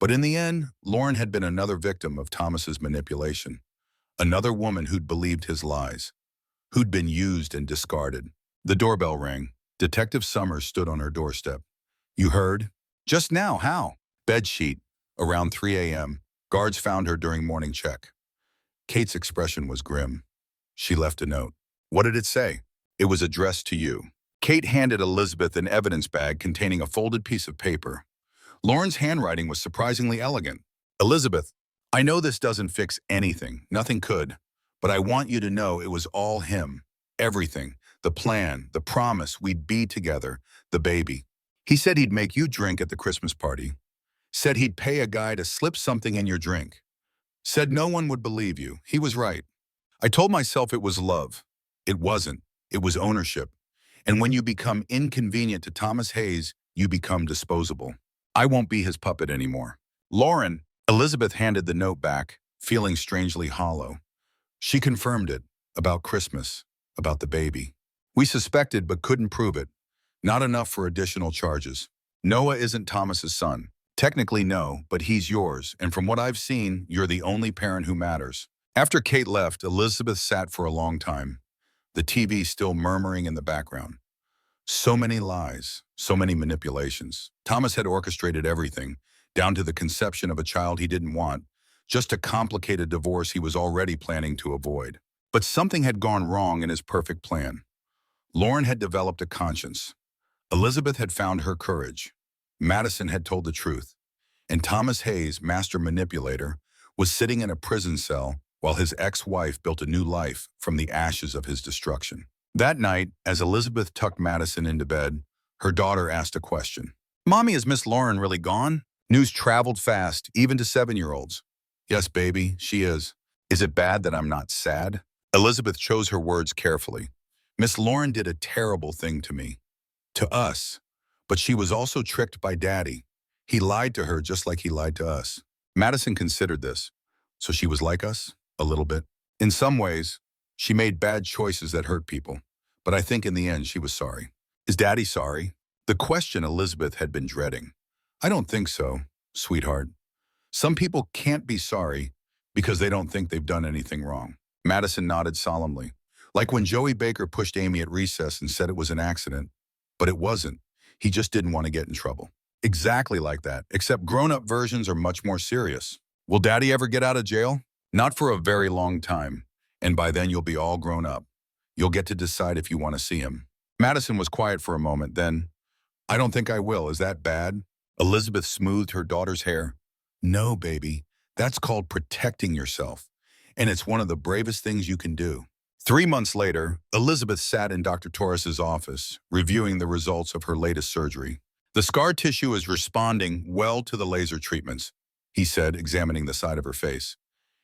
Speaker 1: But in the end, Lauren had been another victim of Thomas's manipulation, another woman who'd believed his lies, who'd been used and discarded. The doorbell rang. Detective Summers stood on her doorstep. You heard? Just now, how? Bedsheet, around 3 a.m. Guards found her during morning check. Kate's expression was grim. She left a note. What did it say? It was addressed to you. Kate handed Elizabeth an evidence bag containing a folded piece of paper. Lauren's handwriting was surprisingly elegant. Elizabeth, I know this doesn't fix anything. Nothing could. But I want you to know it was all him. Everything. The plan, the promise we'd be together, the baby. He said he'd make you drink at the Christmas party. Said he'd pay a guy to slip something in your drink. Said no one would believe you. He was right. I told myself it was love. It wasn't. It was ownership. And when you become inconvenient to Thomas Hayes, you become disposable. I won't be his puppet anymore. Lauren, Elizabeth handed the note back, feeling strangely hollow. She confirmed it, about Christmas, about the baby. We suspected but couldn't prove it. Not enough for additional charges. Noah isn't Thomas's son. Technically no, but he's yours, and from what I've seen, you're the only parent who matters. After Kate left, Elizabeth sat for a long time, the TV still murmuring in the background. So many lies, so many manipulations. Thomas had orchestrated everything, down to the conception of a child he didn't want, just to complicate a divorce he was already planning to avoid. But something had gone wrong in his perfect plan. Lauren had developed a conscience. Elizabeth had found her courage. Madison had told the truth. And Thomas Hayes, master manipulator, was sitting in a prison cell while his ex-wife built a new life from the ashes of his destruction. That night, as Elizabeth tucked Madison into bed, her daughter asked a question. Mommy, is Miss Lauren really gone? News traveled fast, even to 7-year-olds. Yes, baby, she is. Is it bad that I'm not sad? Elizabeth chose her words carefully. Miss Lauren did a terrible thing to me. To us. But she was also tricked by Daddy. He lied to her just like he lied to us. Madison considered this. So she was like us? A little bit. In some ways, she made bad choices that hurt people. But I think in the end she was sorry. Is Daddy sorry? The question Elizabeth had been dreading. I don't think so, sweetheart. Some people can't be sorry because they don't think they've done anything wrong. Madison nodded solemnly. Like when Joey Baker pushed Amy at recess and said it was an accident. But it wasn't. He just didn't want to get in trouble. Exactly like that, except grown-up versions are much more serious. Will Daddy ever get out of jail? Not for a very long time. And by then you'll be all grown up. You'll get to decide if you want to see him. Madison was quiet for a moment, then, I don't think I will. Is that bad? Elizabeth smoothed her daughter's hair. No, baby. That's called protecting yourself. And it's one of the bravest things you can do. 3 months later, Elizabeth sat in Dr. Torres's office, reviewing the results of her latest surgery. The scar tissue is responding well to the laser treatments, he said, examining the side of her face.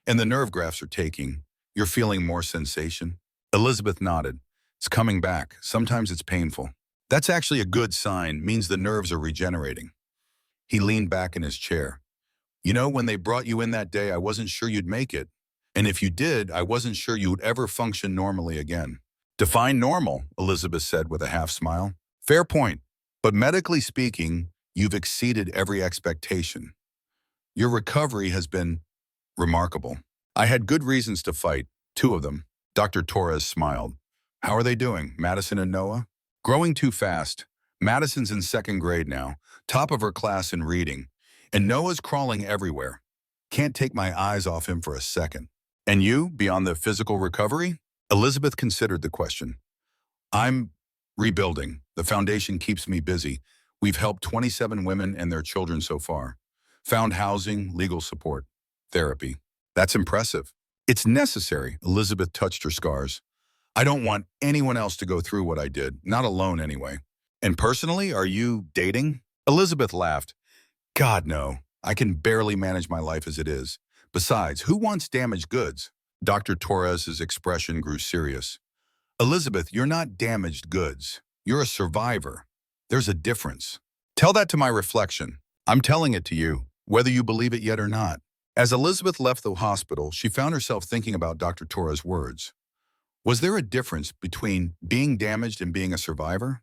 Speaker 1: And the nerve grafts are taking. You're feeling more sensation? Elizabeth nodded. It's coming back. Sometimes it's painful. That's actually a good sign, means the nerves are regenerating. He leaned back in his chair. You know, when they brought you in that day, I wasn't sure you'd make it. And if you did, I wasn't sure you would ever function normally again. Define normal, Elizabeth said with a half smile. Fair point. But medically speaking, you've exceeded every expectation. Your recovery has been remarkable. I had good reasons to fight, 2 of them. Dr. Torres smiled. How are they doing, Madison and Noah? Growing too fast. Madison's in 2nd grade now, top of her class in reading. And Noah's crawling everywhere. Can't take my eyes off him for a second. And you, beyond the physical recovery? Elizabeth considered the question. I'm rebuilding. The foundation keeps me busy. We've helped 27 women and their children so far. Found housing, legal support, therapy. That's impressive. It's necessary, Elizabeth touched her scars. I don't want anyone else to go through what I did, not alone anyway. And personally, are you dating? Elizabeth laughed. God, no. I can barely manage my life as it is. Besides, who wants damaged goods? Dr. Torres's expression grew serious. Elizabeth, you're not damaged goods. You're a survivor. There's a difference. Tell that to my reflection. I'm telling it to you, whether you believe it yet or not. As Elizabeth left the hospital, she found herself thinking about Dr. Torres' words. Was there a difference between being damaged and being a survivor?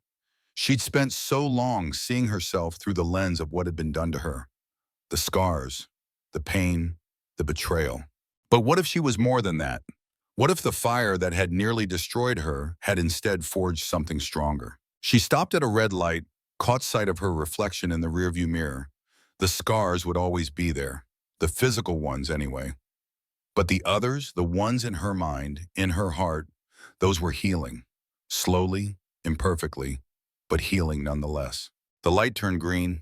Speaker 1: She'd spent so long seeing herself through the lens of what had been done to her. The scars, the pain, the betrayal. But what if she was more than that? What if the fire that had nearly destroyed her had instead forged something stronger? She stopped at a red light, caught sight of her reflection in the rearview mirror. The scars would always be there, the physical ones anyway. But the others, the ones in her mind, in her heart, those were healing. Slowly, imperfectly, but healing nonetheless. The light turned green.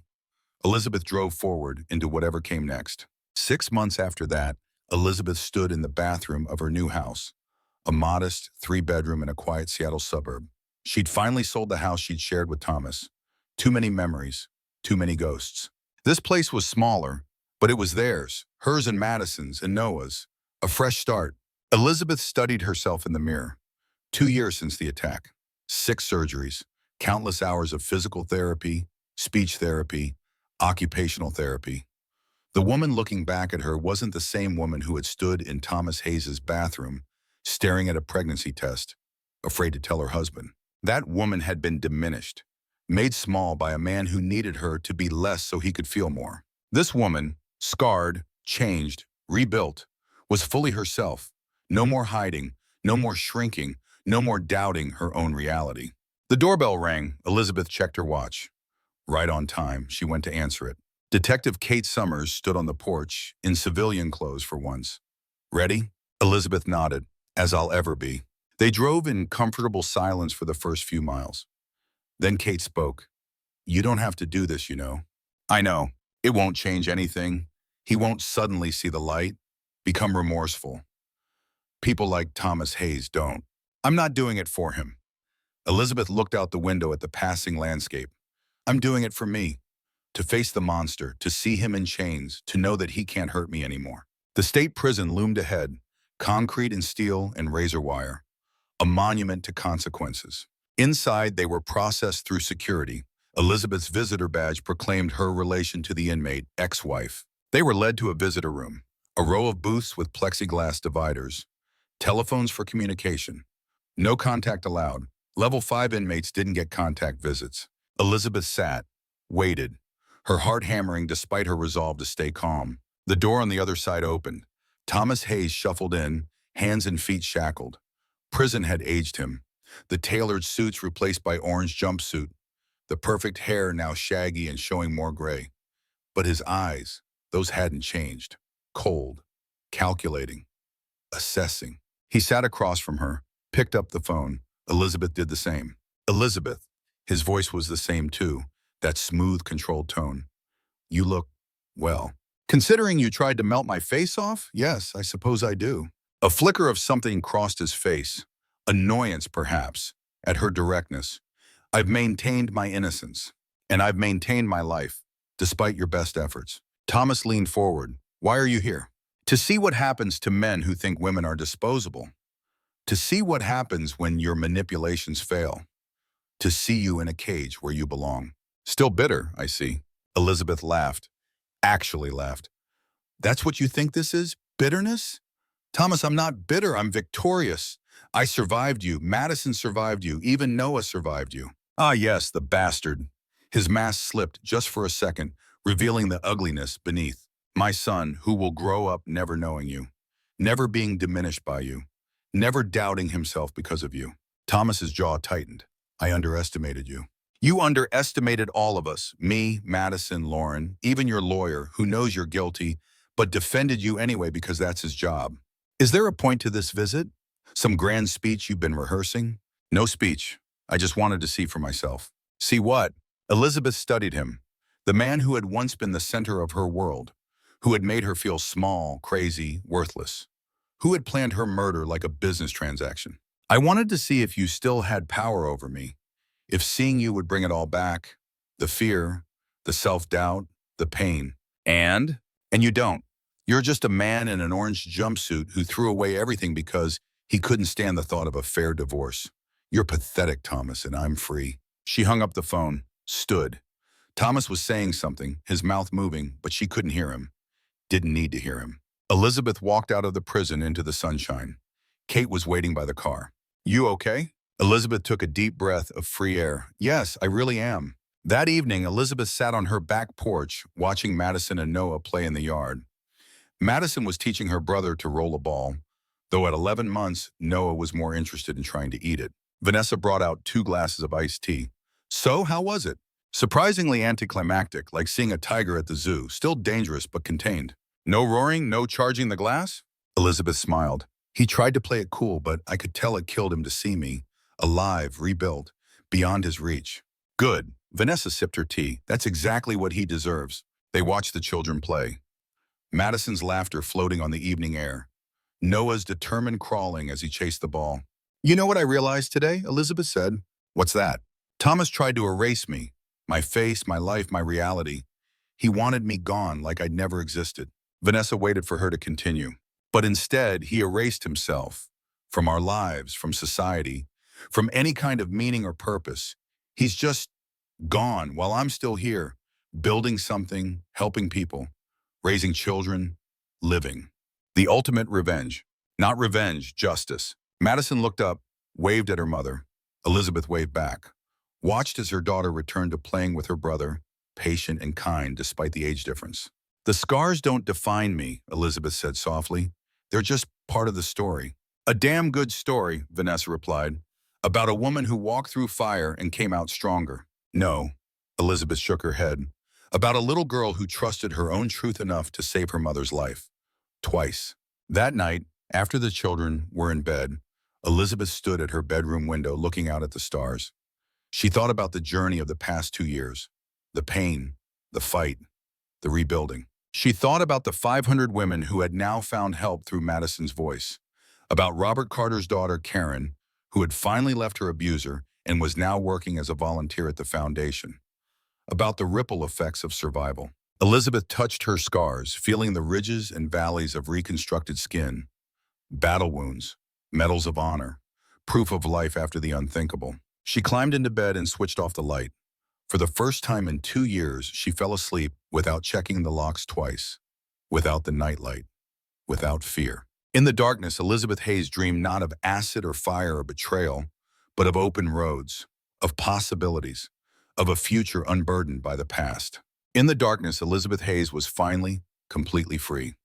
Speaker 1: Elizabeth drove forward into whatever came next. 6 months after that, Elizabeth stood in the bathroom of her new house, a modest 3-bedroom in a quiet Seattle suburb. She'd finally sold the house she'd shared with Thomas. Too many memories, too many ghosts. This place was smaller, but it was theirs, hers and Madison's and Noah's. A fresh start. Elizabeth studied herself in the mirror. 2 years since the attack. 6 surgeries, countless hours of physical therapy, speech therapy, occupational therapy. The woman looking back at her wasn't the same woman who had stood in Thomas Hayes's bathroom, staring at a pregnancy test, afraid to tell her husband. That woman had been diminished, made small by a man who needed her to be less so he could feel more. This woman, scarred, changed, rebuilt, was fully herself. No more hiding, no more shrinking, no more doubting her own reality. The doorbell rang. Elizabeth checked her watch. Right on time, she went to answer it. Detective Kate Summers stood on the porch, in civilian clothes for once. Ready? Elizabeth nodded, as I'll ever be. They drove in comfortable silence for the first few miles. Then Kate spoke. You don't have to do this, you know. I know. It won't change anything. He won't suddenly see the light, become remorseful. People like Thomas Hayes don't. I'm not doing it for him. Elizabeth looked out the window at the passing landscape. I'm doing it for me. To face the monster, to see him in chains, to know that he can't hurt me anymore. The state prison loomed ahead, concrete and steel and razor wire, a monument to consequences. Inside, they were processed through security. Elizabeth's visitor badge proclaimed her relation to the inmate, ex-wife. They were led to a visitor room, a row of booths with plexiglass dividers, telephones for communication. No contact allowed. Level 5 inmates didn't get contact visits. Elizabeth sat, waited, her heart hammering despite her resolve to stay calm. The door on the other side opened. Thomas Hayes shuffled in, hands and feet shackled. Prison had aged him. The tailored suits replaced by orange jumpsuit. The perfect hair now shaggy and showing more gray. But his eyes, those hadn't changed. Cold, calculating, assessing. He sat across from her, picked up the phone. Elizabeth did the same. Elizabeth. His voice was the same too, that smooth, controlled tone. You look, well. Considering you tried to melt my face off? Yes, I suppose I do. A flicker of something crossed his face. Annoyance, perhaps, at her directness. I've maintained my innocence, and I've maintained my life, despite your best efforts. Thomas leaned forward. Why are you here? To see what happens to men who think women are disposable. To see what happens when your manipulations fail. To see you in a cage where you belong. Still bitter, I see. Elizabeth laughed. Actually laughed. That's what you think this is? Bitterness? Thomas, I'm not bitter. I'm victorious. I survived you. Madison survived you. Even Noah survived you. Ah, yes, the bastard. His mask slipped just for a second, revealing the ugliness beneath. My son, who will grow up never knowing you, never being diminished by you, never doubting himself because of you. Thomas's jaw tightened. I underestimated you. You underestimated all of us, me, Madison, Lauren, even your lawyer, who knows you're guilty, but defended you anyway because that's his job. Is there a point to this visit? Some grand speech you've been rehearsing? No speech. I just wanted to see for myself. See what? Elizabeth studied him, the man who had once been the center of her world, who had made her feel small, crazy, worthless, who had planned her murder like a business transaction. I wanted to see if you still had power over me, if seeing you would bring it all back, the fear, the self-doubt, the pain. And you don't. You're just a man in an orange jumpsuit who threw away everything because he couldn't stand the thought of a fair divorce. You're pathetic, Thomas, and I'm free. She hung up the phone, stood. Thomas was saying something, his mouth moving, but she couldn't hear him. Didn't need to hear him. Elizabeth walked out of the prison into the sunshine. Kate was waiting by the car. You okay? Elizabeth took a deep breath of free air. Yes, I really am. That evening, Elizabeth sat on her back porch, watching Madison and Noah play in the yard. Madison was teaching her brother to roll a ball, though at 11 months, Noah was more interested in trying to eat it. Vanessa brought out 2 glasses of iced tea. So, how was it? Surprisingly anticlimactic, like seeing a tiger at the zoo, still dangerous but contained. No roaring, no charging the glass? Elizabeth smiled. He tried to play it cool, but I could tell it killed him to see me, alive, rebuilt, beyond his reach. Good. Vanessa sipped her tea. That's exactly what he deserves. They watched the children play. Madison's laughter floating on the evening air. Noah's determined crawling as he chased the ball. You know what I realized today? Elizabeth said. What's that? Thomas tried to erase me. My face, my life, my reality. He wanted me gone like I'd never existed. Vanessa waited for her to continue. But instead, he erased himself. From our lives, from society, from any kind of meaning or purpose. He's just gone while I'm still here, building something, helping people, raising children, living. The ultimate revenge. Not revenge, justice. Madison looked up, waved at her mother. Elizabeth waved back, watched as her daughter returned to playing with her brother, patient and kind despite the age difference. The scars don't define me, Elizabeth said softly. They're just part of the story. A damn good story, Vanessa replied, about a woman who walked through fire and came out stronger. No, Elizabeth shook her head. About a little girl who trusted her own truth enough to save her mother's life. Twice. That night, after the children were in bed, Elizabeth stood at her bedroom window looking out at the stars. She thought about the journey of the past 2 years, the pain, the fight, the rebuilding. She thought about the 500 women who had now found help through Madison's voice, about Robert Carter's daughter, Karen, who had finally left her abuser and was now working as a volunteer at the foundation, about the ripple effects of survival. Elizabeth touched her scars, feeling the ridges and valleys of reconstructed skin, battle wounds, medals of honor, proof of life after the unthinkable. She climbed into bed and switched off the light. For the first time in 2 years, she fell asleep without checking the locks twice, without the nightlight, without fear. In the darkness, Elizabeth Hayes dreamed not of acid or fire or betrayal, but of open roads, of possibilities, of a future unburdened by the past. In the darkness, Elizabeth Hayes was finally completely free.